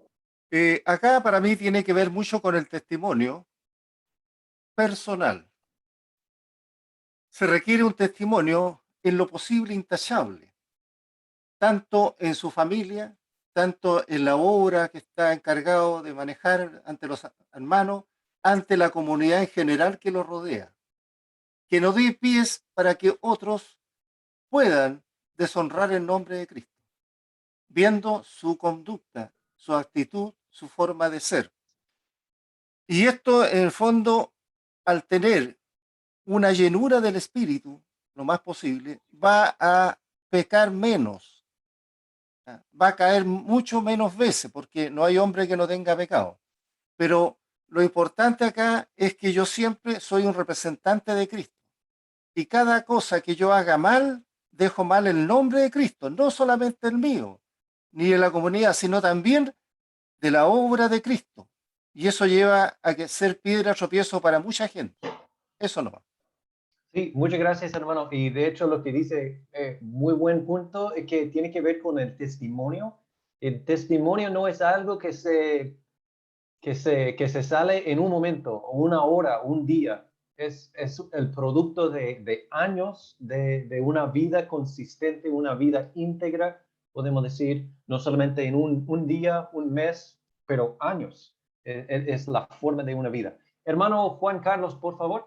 acá para mí tiene que ver mucho con el testimonio personal. Se requiere un testimonio en lo posible intachable, tanto en su familia, tanto en la obra que está encargado de manejar ante los hermanos, ante la comunidad en general que lo rodea. Que no dé pies para que otros puedan deshonrar el nombre de Cristo, viendo su conducta, su actitud, su forma de ser. Y esto, en el fondo, al tener una llenura del Espíritu, lo más posible, va a pecar menos, va a caer mucho menos veces, porque no hay hombre que no tenga pecado. Pero lo importante acá es que yo siempre soy un representante de Cristo, y cada cosa que yo haga mal, dejo mal el nombre de Cristo, no solamente el mío, ni de la comunidad, sino también de la obra de Cristo. Y eso lleva a que ser piedra tropiezo para mucha gente. Eso no va. Sí, muchas gracias, hermano. Y de hecho lo que dice, muy buen punto, es que tiene que ver con el testimonio. El testimonio no es algo que se sale en un momento, o una hora, un día. Es el producto de años de una vida consistente, una vida íntegra, podemos decir, no solamente en un día, un mes, pero años. Es la forma de una vida. Hermano Juan Carlos, por favor.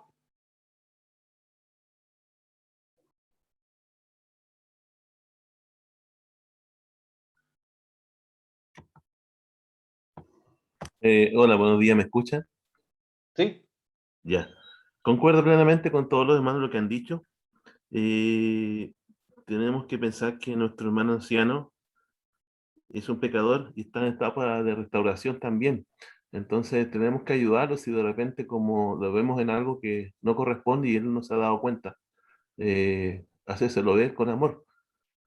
Hola, buenos días, ¿me escuchan? Sí. Ya. Concuerdo plenamente con todos los hermanos lo que han dicho. Tenemos que pensar que nuestro hermano anciano es un pecador y está en etapa de restauración también. Entonces tenemos que ayudarlo si de repente como lo vemos en algo que no corresponde y él no se ha dado cuenta. Hacérselo ver con amor.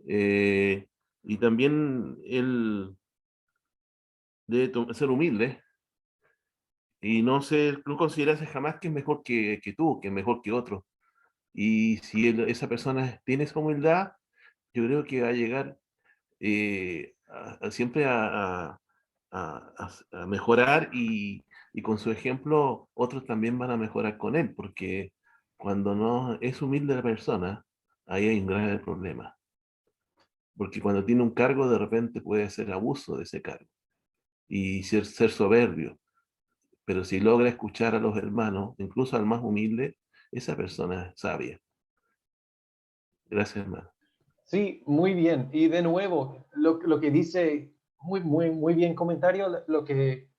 Y también él debe ser humilde y no considerarse jamás que es mejor que tú, que es mejor que otro. Y si esa persona tiene esa humildad, yo creo que va a llegar siempre a mejorar, y con su ejemplo otros también van a mejorar con él, porque cuando no es humilde la persona, ahí hay un grave problema. Porque cuando tiene un cargo, de repente puede hacer abuso de ese cargo y ser soberbio. Pero si logra escuchar a los hermanos, incluso al más humilde, esa persona es sabia. Gracias, hermano. Sí, muy bien. Y de nuevo, lo que dice, muy bien comentario, lo que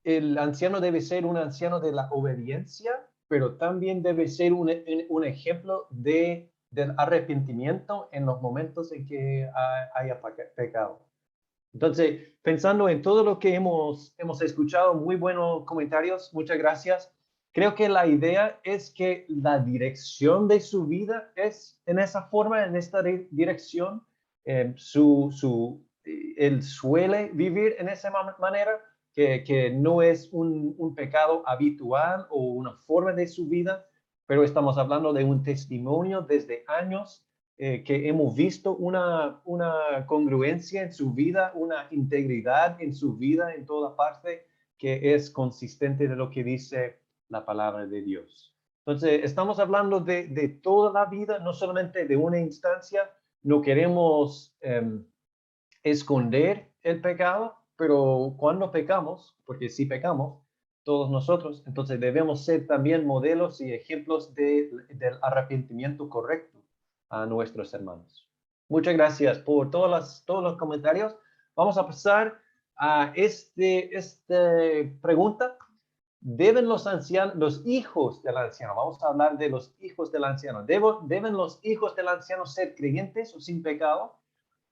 el anciano debe ser un anciano de la obediencia, pero también debe ser un ejemplo del arrepentimiento en los momentos en que haya pecado. Entonces, pensando en todo lo que hemos escuchado, muy buenos comentarios, muchas gracias. Creo que la idea es que la dirección de su vida es en esa forma, en esta dirección. Él suele vivir en esa manera, que no es un pecado habitual o una forma de su vida, pero estamos hablando de un testimonio desde años, que hemos visto una congruencia en su vida, una integridad en su vida en toda parte, que es consistente de lo que dice la palabra de Dios. Entonces, estamos hablando de toda la vida, no solamente de una instancia. No queremos esconder el pecado, pero cuando pecamos, porque si pecamos, todos nosotros. Entonces debemos ser también modelos y ejemplos del arrepentimiento correcto a nuestros hermanos. Muchas gracias por todos los comentarios. Vamos a pasar a esta pregunta. ¿Deben los hijos del anciano, vamos a hablar de los hijos del anciano, ¿deben los hijos del anciano ser creyentes o sin pecado?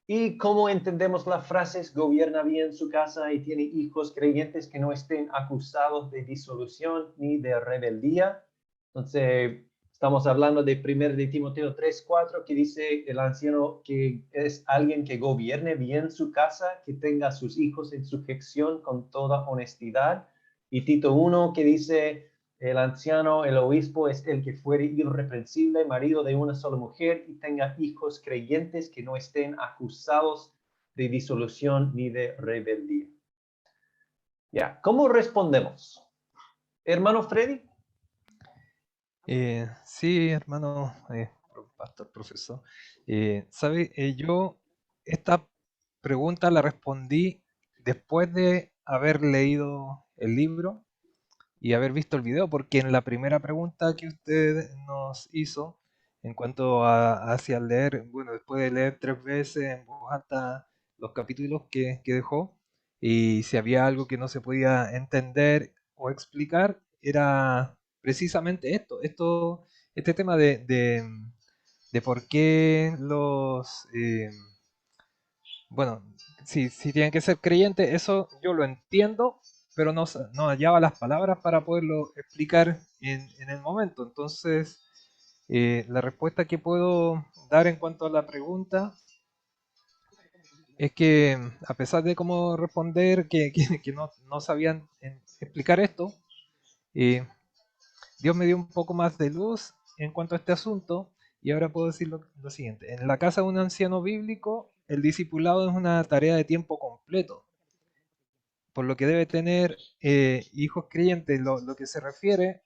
¿Y cómo entendemos las frases gobierna bien su casa y tiene hijos creyentes que no estén acusados de disolución ni de rebeldía? Entonces, estamos hablando de 1 de Timoteo 3:4, que dice el anciano que es alguien que gobierne bien su casa, que tenga a sus hijos en sujeción con toda honestidad. Y Tito 1, que dice el anciano, el obispo, es el que fuere irreprensible, marido de una sola mujer y tenga hijos creyentes que no estén acusados de disolución ni de rebeldía. Ya, ¿cómo respondemos? Hermano Freddy. Sí, hermano, pastor, profesor. ¿Sabe? Yo esta pregunta la respondí después de haber leído el libro y haber visto el video, porque en la primera pregunta que usted nos hizo, en cuanto hacia leer, bueno, después de leer 3 veces en voz alta los capítulos que dejó, y si había algo que no se podía entender o explicar, era precisamente este tema de por qué bueno, si tienen que ser creyentes, eso yo lo entiendo, pero no hallaba las palabras para poderlo explicar en el momento. Entonces, la respuesta que puedo dar en cuanto a la pregunta es que, a pesar de cómo responder, que no sabían explicar esto, Dios me dio un poco más de luz en cuanto a este asunto, y ahora puedo decir lo siguiente. En la casa de un anciano bíblico, el discipulado es una tarea de tiempo completo, por lo que debe tener hijos creyentes. Lo que se refiere,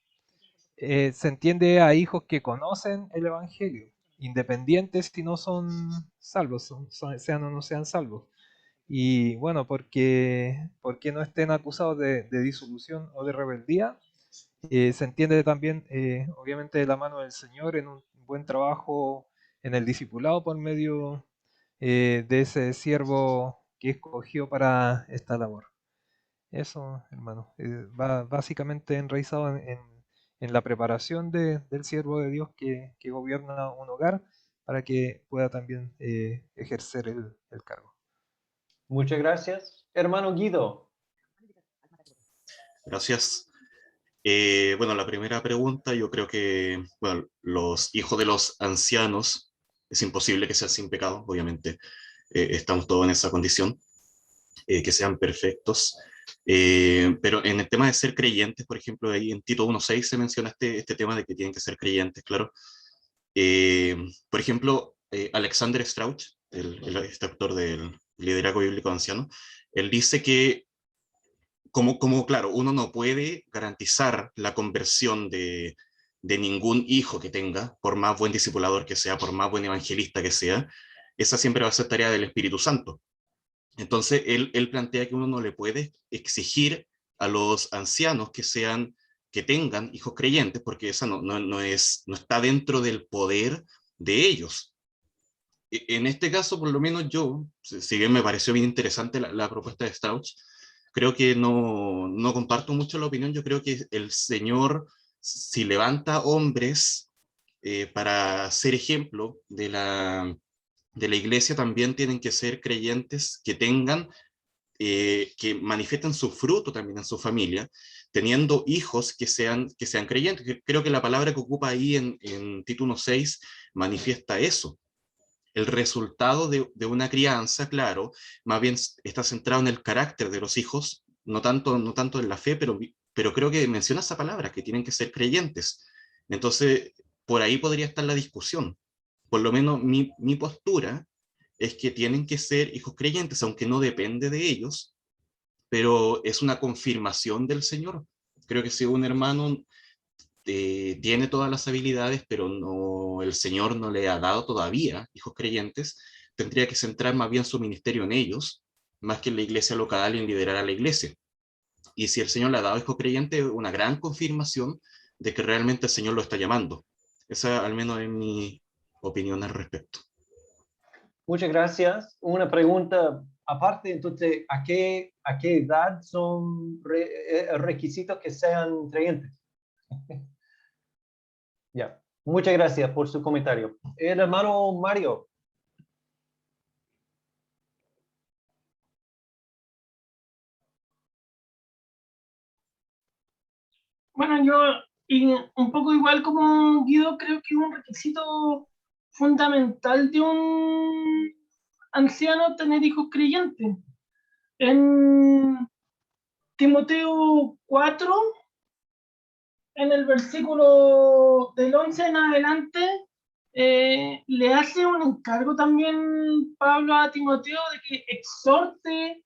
se entiende a hijos que conocen el Evangelio, independientes si no son salvos, sean o no sean salvos. Y bueno, porque no estén acusados de disolución o de rebeldía, se entiende también, obviamente, de la mano del Señor en un buen trabajo en el discipulado por medio de ese siervo que escogió para esta labor. Eso, hermano, va básicamente enraizado en la preparación del siervo de Dios que gobierna un hogar para que pueda también ejercer el cargo. Muchas gracias. Hermano Guido. Gracias. Bueno, la primera pregunta, yo creo que, bueno, los hijos de los ancianos, es imposible que sean sin pecado, obviamente, estamos todos en esa condición, que sean perfectos, pero en el tema de ser creyentes, por ejemplo, ahí en Tito 1:6 se menciona este tema de que tienen que ser creyentes, claro. Por ejemplo, Alexander Strauch, este autor del liderazgo bíblico anciano, él dice que claro, uno no puede garantizar la conversión de ningún hijo que tenga, por más buen discipulador que sea, por más buen evangelista que sea, esa siempre va a ser tarea del Espíritu Santo. Entonces, él plantea que uno no le puede exigir a los ancianos que tengan hijos creyentes, porque esa no está dentro del poder de ellos. En este caso, por lo menos yo, si bien me pareció bien interesante la propuesta de Strauch, creo que no comparto mucho la opinión. Yo creo que el Señor, si levanta hombres para ser ejemplo de la iglesia, también tienen que ser creyentes que tengan, que manifiesten su fruto también en su familia, teniendo hijos que sean creyentes. Creo que la palabra que ocupa ahí en Tito 1:6 manifiesta eso. El resultado de una crianza, claro, más bien está centrado en el carácter de los hijos, no tanto en la fe, pero creo que menciona esa palabra, que tienen que ser creyentes. Entonces, por ahí podría estar la discusión. Por lo menos mi postura es que tienen que ser hijos creyentes, aunque no depende de ellos, pero es una confirmación del Señor. Creo que si un hermano tiene todas las habilidades, pero el Señor no le ha dado todavía hijos creyentes, tendría que centrar más bien su ministerio en ellos, más que en la iglesia local y en liderar a la iglesia. y si el Señor le ha dado hijo creyente, es una gran confirmación de que realmente el Señor lo está llamando. Esa al menos es mi opinión al respecto. Muchas gracias. Una pregunta aparte, entonces, ¿a qué edad son requisitos que sean creyentes? Ya, muchas gracias por su comentario. El hermano Mario. Bueno, yo, y un poco igual como Guido, creo que es un requisito fundamental de un anciano tener hijos creyentes. En Timoteo 4, en el versículo del 11 en adelante, le hace un encargo también Pablo a Timoteo de que exhorte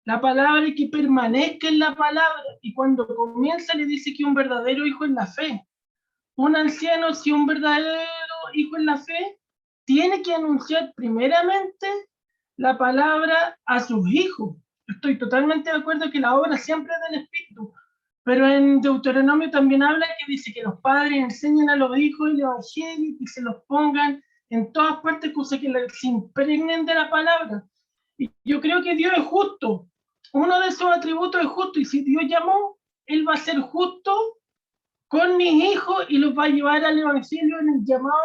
la palabra y que permanezca en la palabra. Y cuando comienza le dice que un verdadero hijo en la fe. Un anciano, si un verdadero hijo en la fe, tiene que anunciar primeramente la palabra a sus hijos. Estoy totalmente de acuerdo que la obra siempre es del Espíritu, pero en Deuteronomio también habla que dice que los padres enseñan a los hijos el Evangelio y se los pongan en todas partes, cosas que se impregnen de la palabra. Y yo creo que Dios es justo. Uno de sus atributos es justo, y si Dios llamó, Él va a ser justo con mis hijos y los va a llevar al Evangelio en el llamado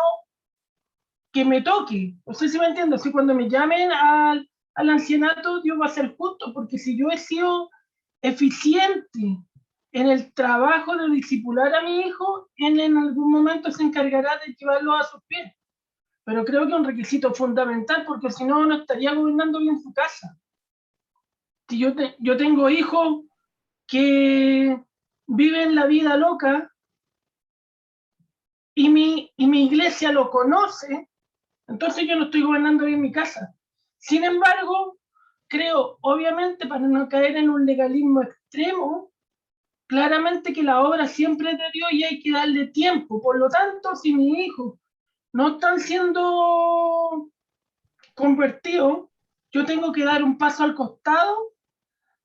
que me toque. No sé si me entiendo. Si cuando me llamen al ancianato, Dios va a ser justo, porque si yo he sido eficiente en el trabajo de discipular a mi hijo, Él en algún momento se encargará de llevarlo a sus pies. Pero creo que es un requisito fundamental, porque si no, no estaría gobernando bien su casa. Si yo tengo hijos que viven la vida loca y mi iglesia lo conoce, entonces yo no estoy gobernando bien mi casa. Sin embargo, creo, obviamente, para no caer en un legalismo extremo, claramente que la obra siempre es de Dios y hay que darle tiempo. Por lo tanto, si mis hijos no están siendo convertidos, yo tengo que dar un paso al costado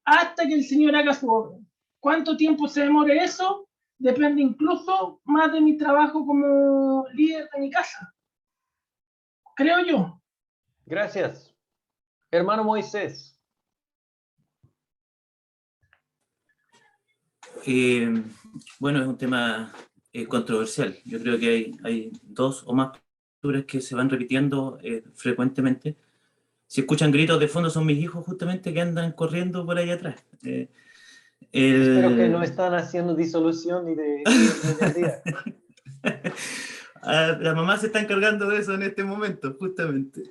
hasta que el Señor haga su obra. ¿Cuánto tiempo se demore eso? Depende incluso más de mi trabajo como líder de mi casa. Creo yo. Gracias. Hermano Moisés. Bueno, es un tema controversial. Yo creo que hay dos o más posturas que se van repitiendo frecuentemente. Si escuchan gritos de fondo, son mis hijos justamente que andan corriendo por ahí atrás. Espero que no están haciendo disolución ni de día. La mamá se está encargando de eso en este momento, justamente.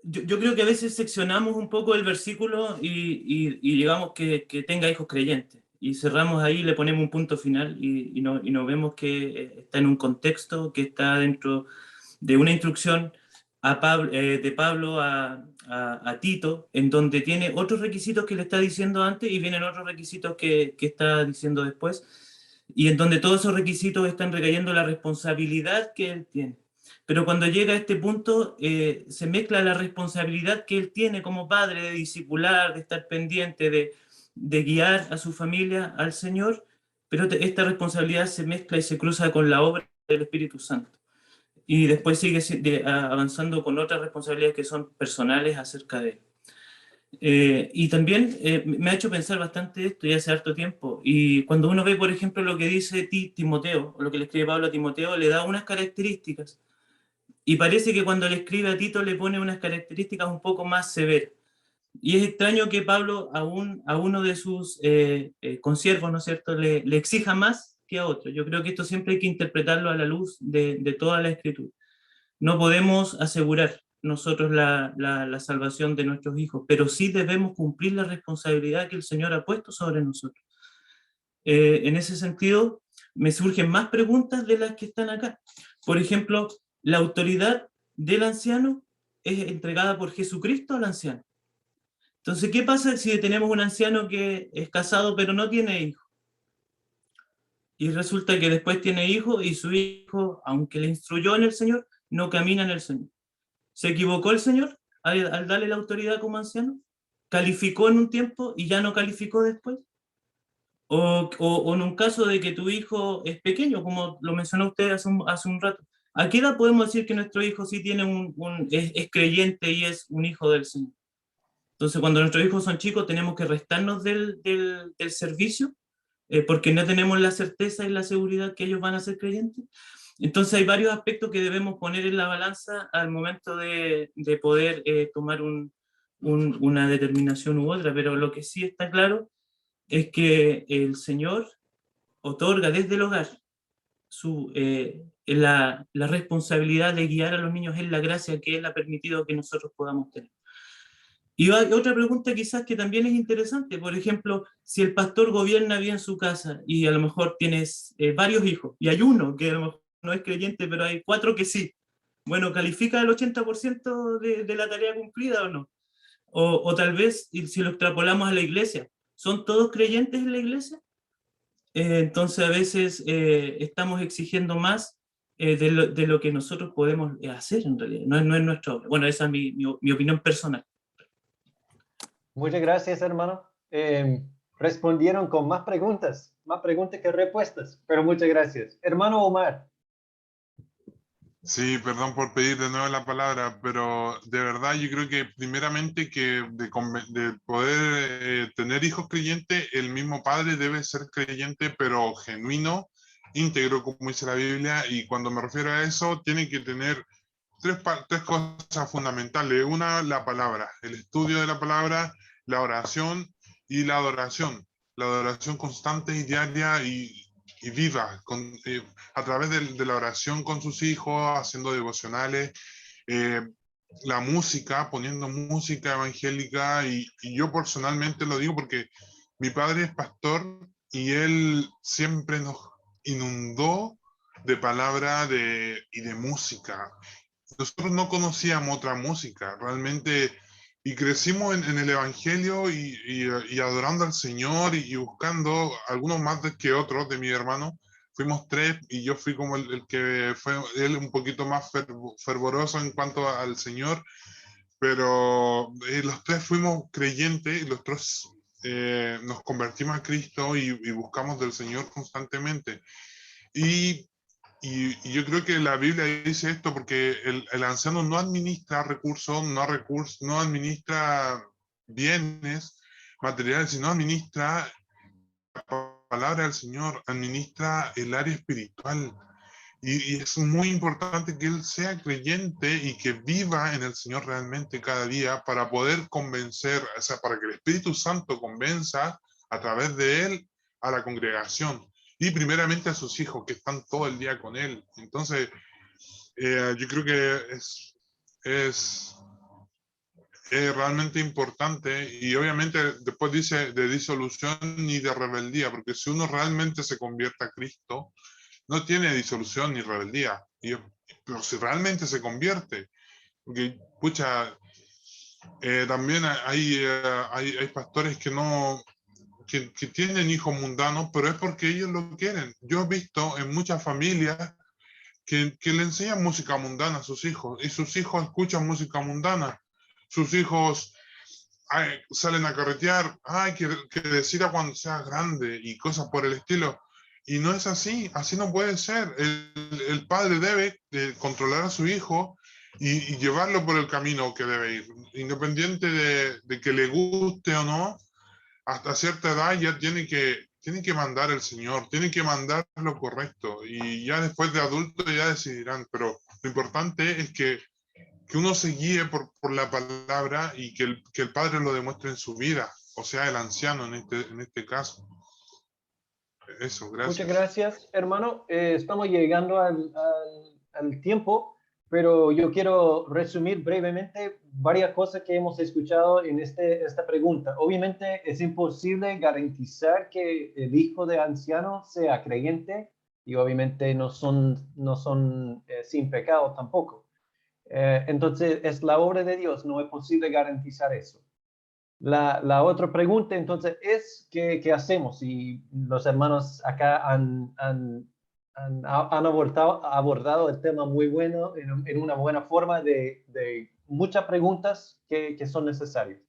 Yo creo que a veces seccionamos un poco el versículo y digamos que tenga hijos creyentes. Y cerramos ahí, le ponemos un punto final y no vemos que está en un contexto, que está dentro de una instrucción de Pablo a Tito, en donde tiene otros requisitos que le está diciendo antes y vienen otros requisitos que está diciendo después, y en donde todos esos requisitos están recayendo la responsabilidad que él tiene. Pero cuando llega a este punto, se mezcla la responsabilidad que él tiene como padre de discipular, de estar pendiente, de guiar a su familia al Señor, pero esta responsabilidad se mezcla y se cruza con la obra del Espíritu Santo. Y después sigue avanzando con otras responsabilidades que son personales acerca de él. Y también me ha hecho pensar bastante esto ya hace harto tiempo. Y cuando uno ve, por ejemplo, lo que dice Timoteo, o lo que le escribe Pablo a Timoteo, le da unas características. Y parece que cuando le escribe a Tito le pone unas características un poco más severas. Y es extraño que Pablo a uno de sus consiervos, ¿no es cierto?, le exija más que a otro. Yo creo que esto siempre hay que interpretarlo a la luz de toda la Escritura. No podemos asegurar nosotros la salvación de nuestros hijos, pero sí debemos cumplir la responsabilidad que el Señor ha puesto sobre nosotros. En ese sentido, me surgen más preguntas de las que están acá. Por ejemplo, la autoridad del anciano es entregada por Jesucristo al anciano. Entonces, ¿qué pasa si tenemos un anciano que es casado pero no tiene hijos? Y resulta que después tiene hijos y su hijo, aunque le instruyó en el Señor, no camina en el Señor. ¿Se equivocó el Señor al darle la autoridad como anciano? calificó en un tiempo y ya no calificó después. O en un caso de que tu hijo es pequeño, como lo mencionó usted hace un rato. ¿A qué edad podemos decir que nuestro hijo sí tiene es creyente y es un hijo del Señor? Entonces, cuando nuestros hijos son chicos, tenemos que restarnos del servicio, porque no tenemos la certeza y la seguridad que ellos van a ser creyentes. Entonces, hay varios aspectos que debemos poner en la balanza al momento de poder tomar una determinación u otra, pero lo que sí está claro es que el Señor otorga desde el hogar la responsabilidad de guiar a los niños en la gracia que Él ha permitido que nosotros podamos tener. Y hay otra pregunta quizás que también es interesante, por ejemplo, si el pastor gobierna bien su casa y a lo mejor tienes varios hijos, y hay uno que a lo mejor no es creyente, pero hay 4 que sí, bueno, ¿califica el 80% de la tarea cumplida o no? O tal vez, y si lo extrapolamos a la iglesia, ¿son todos creyentes en la iglesia? Entonces a veces estamos exigiendo más de lo que nosotros podemos hacer en realidad, no es nuestra obra. Bueno, esa es mi opinión personal. Muchas gracias, hermano. Respondieron con más preguntas que respuestas, pero muchas gracias. Hermano Omar. Sí, perdón por pedir de nuevo la palabra, pero de verdad yo creo que primeramente que de poder tener hijos creyentes, el mismo padre debe ser creyente, pero genuino, íntegro, como dice la Biblia, y cuando me refiero a eso, tiene que tener tres cosas fundamentales. Una, la palabra, el estudio de la palabra, la oración y la adoración. La adoración constante y diaria y viva, a través de la oración con sus hijos, haciendo devocionales, la música, poniendo música evangélica, y yo personalmente lo digo porque mi padre es pastor y él siempre nos inundó de palabra y de música. Nosotros no conocíamos otra música, realmente, y crecimos en el Evangelio y adorando al Señor y buscando, algunos más que otros de mi hermano, fuimos 3 y yo fui como el que fue él un poquito más fervoroso en cuanto al Señor, pero los 3 fuimos creyentes y los 3 nos convertimos a Cristo y buscamos del Señor constantemente. Y yo creo que la Biblia dice esto porque el anciano no administra recursos, no administra bienes materiales, sino administra la palabra del Señor, administra el área espiritual. Y es muy importante que él sea creyente y que viva en el Señor realmente cada día para poder convencer, o sea, para que el Espíritu Santo convenza a través de él a la congregación. Y primeramente a sus hijos que están todo el día con él. Entonces, yo creo que es realmente importante, y obviamente después dice de disolución y de rebeldía, porque si uno realmente se convierte a Cristo, no tiene disolución ni rebeldía, pero si realmente se convierte, porque, pucha, también hay pastores que no... Que tienen hijos mundanos, pero es porque ellos lo quieren. Yo he visto en muchas familias que le enseñan música mundana a sus hijos, y sus hijos escuchan música mundana. Sus hijos salen a carretear, que decida cuando sea grande, y cosas por el estilo. Y no es así no puede ser. El padre debe controlar a su hijo y llevarlo por el camino que debe ir, independiente de que le guste o no. Hasta cierta edad ya tiene que mandar el Señor, tiene que mandar lo correcto, y ya después de adulto ya decidirán, pero lo importante es que uno se guíe por la palabra y que el Padre lo demuestre en su vida, o sea, el anciano en este caso. Eso, gracias. Muchas gracias, hermano. Estamos llegando al tiempo, pero yo quiero resumir brevemente varias cosas que hemos escuchado en esta pregunta. Obviamente es imposible garantizar que el hijo de anciano sea creyente, y obviamente no son sin pecado tampoco. Entonces es la obra de Dios, no es posible garantizar eso. La otra pregunta entonces es ¿qué hacemos? Y los hermanos acá han abordado el tema muy bueno, en una buena forma de muchas preguntas que son necesarias.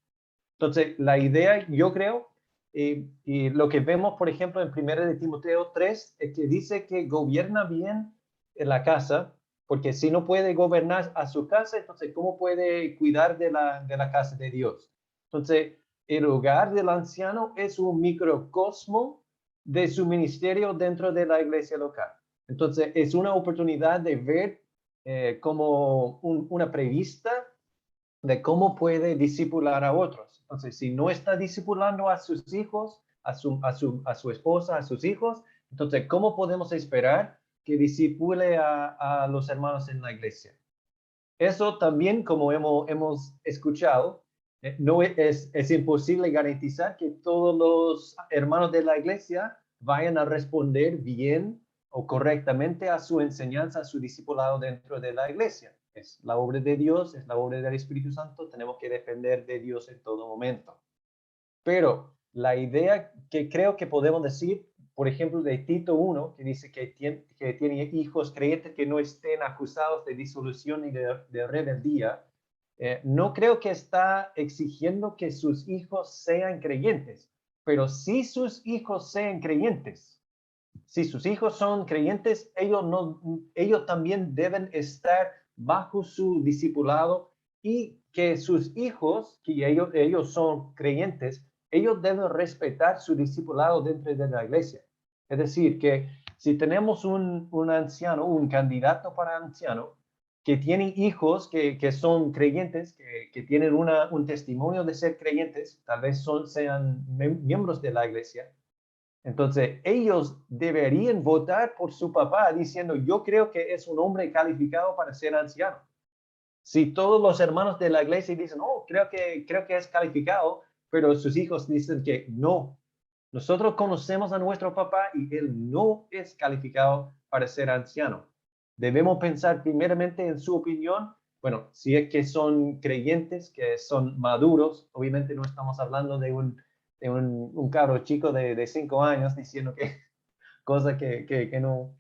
Entonces, la idea, yo creo, y lo que vemos, por ejemplo, en 1 de Timoteo 3, es que dice que gobierna bien en la casa, porque si no puede gobernar a su casa, entonces, ¿cómo puede cuidar de la casa de Dios? Entonces, el hogar del anciano es un microcosmo de su ministerio dentro de la iglesia local. Entonces, es una oportunidad de ver como una prevista de cómo puede discipular a otros. Entonces, si no está discipulando a sus hijos, a su esposa, a sus hijos, entonces, ¿cómo podemos esperar que discipule a los hermanos en la iglesia? Eso también, como hemos escuchado, no es imposible garantizar que todos los hermanos de la iglesia vayan a responder bien o correctamente a su enseñanza, a su discipulado dentro de la iglesia. Es la obra de Dios, es la obra del Espíritu Santo, tenemos que depender de Dios en todo momento. Pero la idea que creo que podemos decir, por ejemplo, de Tito 1, que dice que tiene hijos creyentes que no estén acusados de disolución y de rebeldía, no creo que está exigiendo que sus hijos sean creyentes, pero si sus hijos sean creyentes, si sus hijos son creyentes, ellos también deben estar bajo su discipulado, y que sus hijos, que ellos son creyentes, ellos deben respetar su discipulado dentro de la iglesia. Es decir, que si tenemos un anciano, un candidato para anciano, que tiene hijos que son creyentes, que tienen un testimonio de ser creyentes, tal vez sean miembros de la iglesia, entonces ellos deberían votar por su papá diciendo, yo creo que es un hombre calificado para ser anciano. Si todos los hermanos de la iglesia dicen, oh, creo que es calificado, pero sus hijos dicen que no. Nosotros conocemos a nuestro papá y él no es calificado para ser anciano. Debemos pensar primeramente en su opinión. Bueno, si es que son creyentes, que son maduros, obviamente no estamos hablando de un cabro chico de 5 años diciendo que cosas que no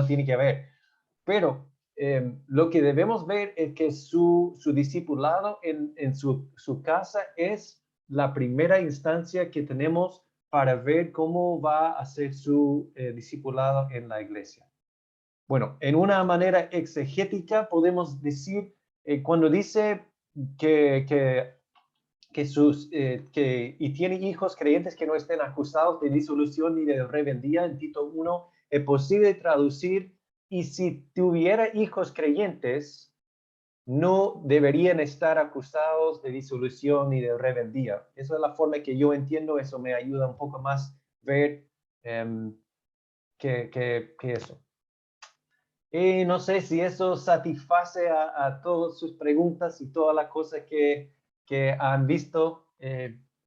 tiene que ver. Pero lo que debemos ver es que su discipulado en su casa es la primera instancia que tenemos para ver cómo va a ser su discipulado en la iglesia. Bueno, en una manera exegética podemos decir, cuando dice que tiene hijos creyentes que no estén acusados de disolución ni de rebeldía, en Tito 1, es posible traducir, y si tuviera hijos creyentes, no deberían estar acusados de disolución ni de rebeldía. Esa es la forma que yo entiendo, eso me ayuda un poco más ver que eso. Y no sé si eso satisface a todas sus preguntas y todas las cosas que han visto.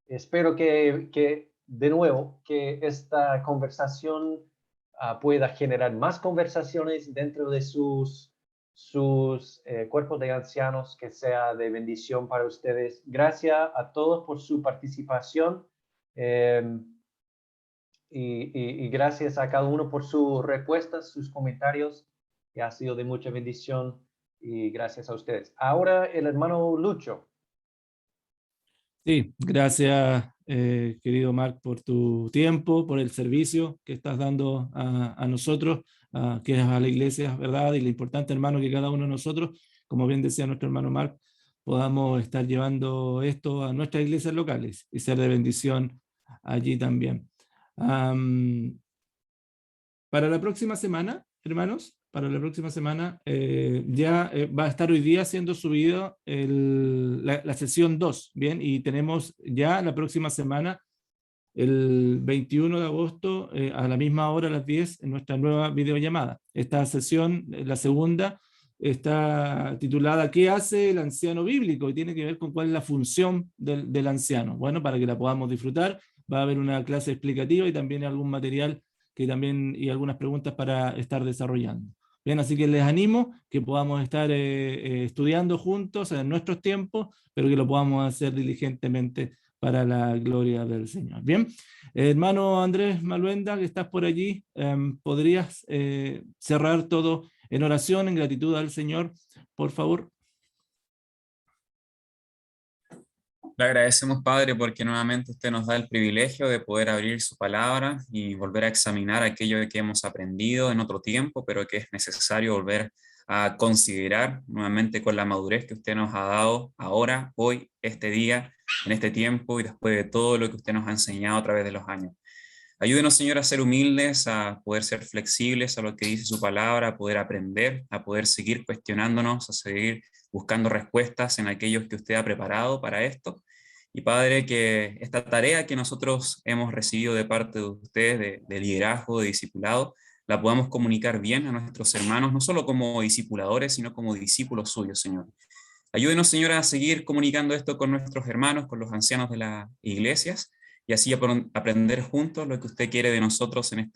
Espero que de nuevo, que esta conversación pueda generar más conversaciones dentro de sus cuerpos de ancianos, que sea de bendición para ustedes. Gracias a todos por su participación y gracias a cada uno por sus respuestas, sus comentarios, que ha sido de mucha bendición, y gracias a ustedes. Ahora el hermano Lucho. Sí, gracias, querido Marc, por tu tiempo, por el servicio que estás dando a nosotros, que es a la iglesia, ¿verdad? Y lo importante, hermano, que cada uno de nosotros, como bien decía nuestro hermano Marc, podamos estar llevando esto a nuestras iglesias locales y ser de bendición allí también. Para la próxima semana, hermanos, para la próxima semana ya va a estar hoy día siendo subido la sesión 2, ¿bien? Y tenemos ya la próxima semana, el 21 de agosto, a la misma hora, a las 10, en nuestra nueva videollamada. Esta sesión, la segunda, está titulada ¿Qué hace el anciano bíblico? Y tiene que ver con cuál es la función del anciano. Bueno, para que la podamos disfrutar, va a haber una clase explicativa y también algún material y algunas preguntas para estar desarrollando. Bien, así que les animo que podamos estar estudiando juntos en nuestros tiempos, pero que lo podamos hacer diligentemente para la gloria del Señor. Bien, hermano Andrés Maluenda, que estás por allí, ¿podrías cerrar todo en oración, en gratitud al Señor, por favor? Le agradecemos, Padre, porque nuevamente usted nos da el privilegio de poder abrir su palabra y volver a examinar aquello que hemos aprendido en otro tiempo, pero que es necesario volver a considerar nuevamente con la madurez que usted nos ha dado ahora, hoy, este día, en este tiempo y después de todo lo que usted nos ha enseñado a través de los años. Ayúdenos, Señor, a ser humildes, a poder ser flexibles a lo que dice su palabra, a poder aprender, a poder seguir cuestionándonos, a seguir buscando respuestas en aquellos que usted ha preparado para esto. Y Padre, que esta tarea que nosotros hemos recibido de parte de ustedes, de liderazgo, de discipulado, la podamos comunicar bien a nuestros hermanos, no solo como discipuladores, sino como discípulos suyos, Señor. Ayúdenos, Señor, a seguir comunicando esto con nuestros hermanos, con los ancianos de las iglesias, y así aprender juntos lo que usted quiere de nosotros en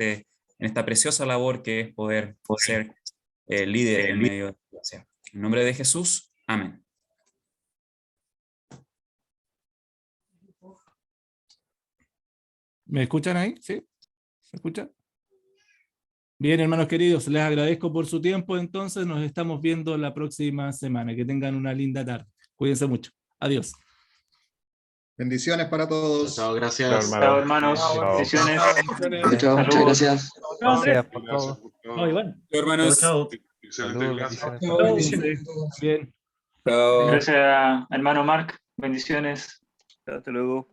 esta preciosa labor que es poder ser líderes en medio de la iglesia. En nombre de Jesús, amén. ¿Me escuchan ahí? ¿Sí? ¿Se escucha? Bien, hermanos queridos, les agradezco por su tiempo. Entonces nos estamos viendo la próxima semana. Que tengan una linda tarde. Cuídense mucho. Adiós. Bendiciones para todos. Chao, gracias. Chao, hermanos. Bendiciones. Chao, muchas gracias. Gracias por todo. No, Iván. Hermanos. Chao. Excelente Saludos, clase. bendiciones. Bien. Gracias, hermano Marc. Bendiciones. Hasta luego.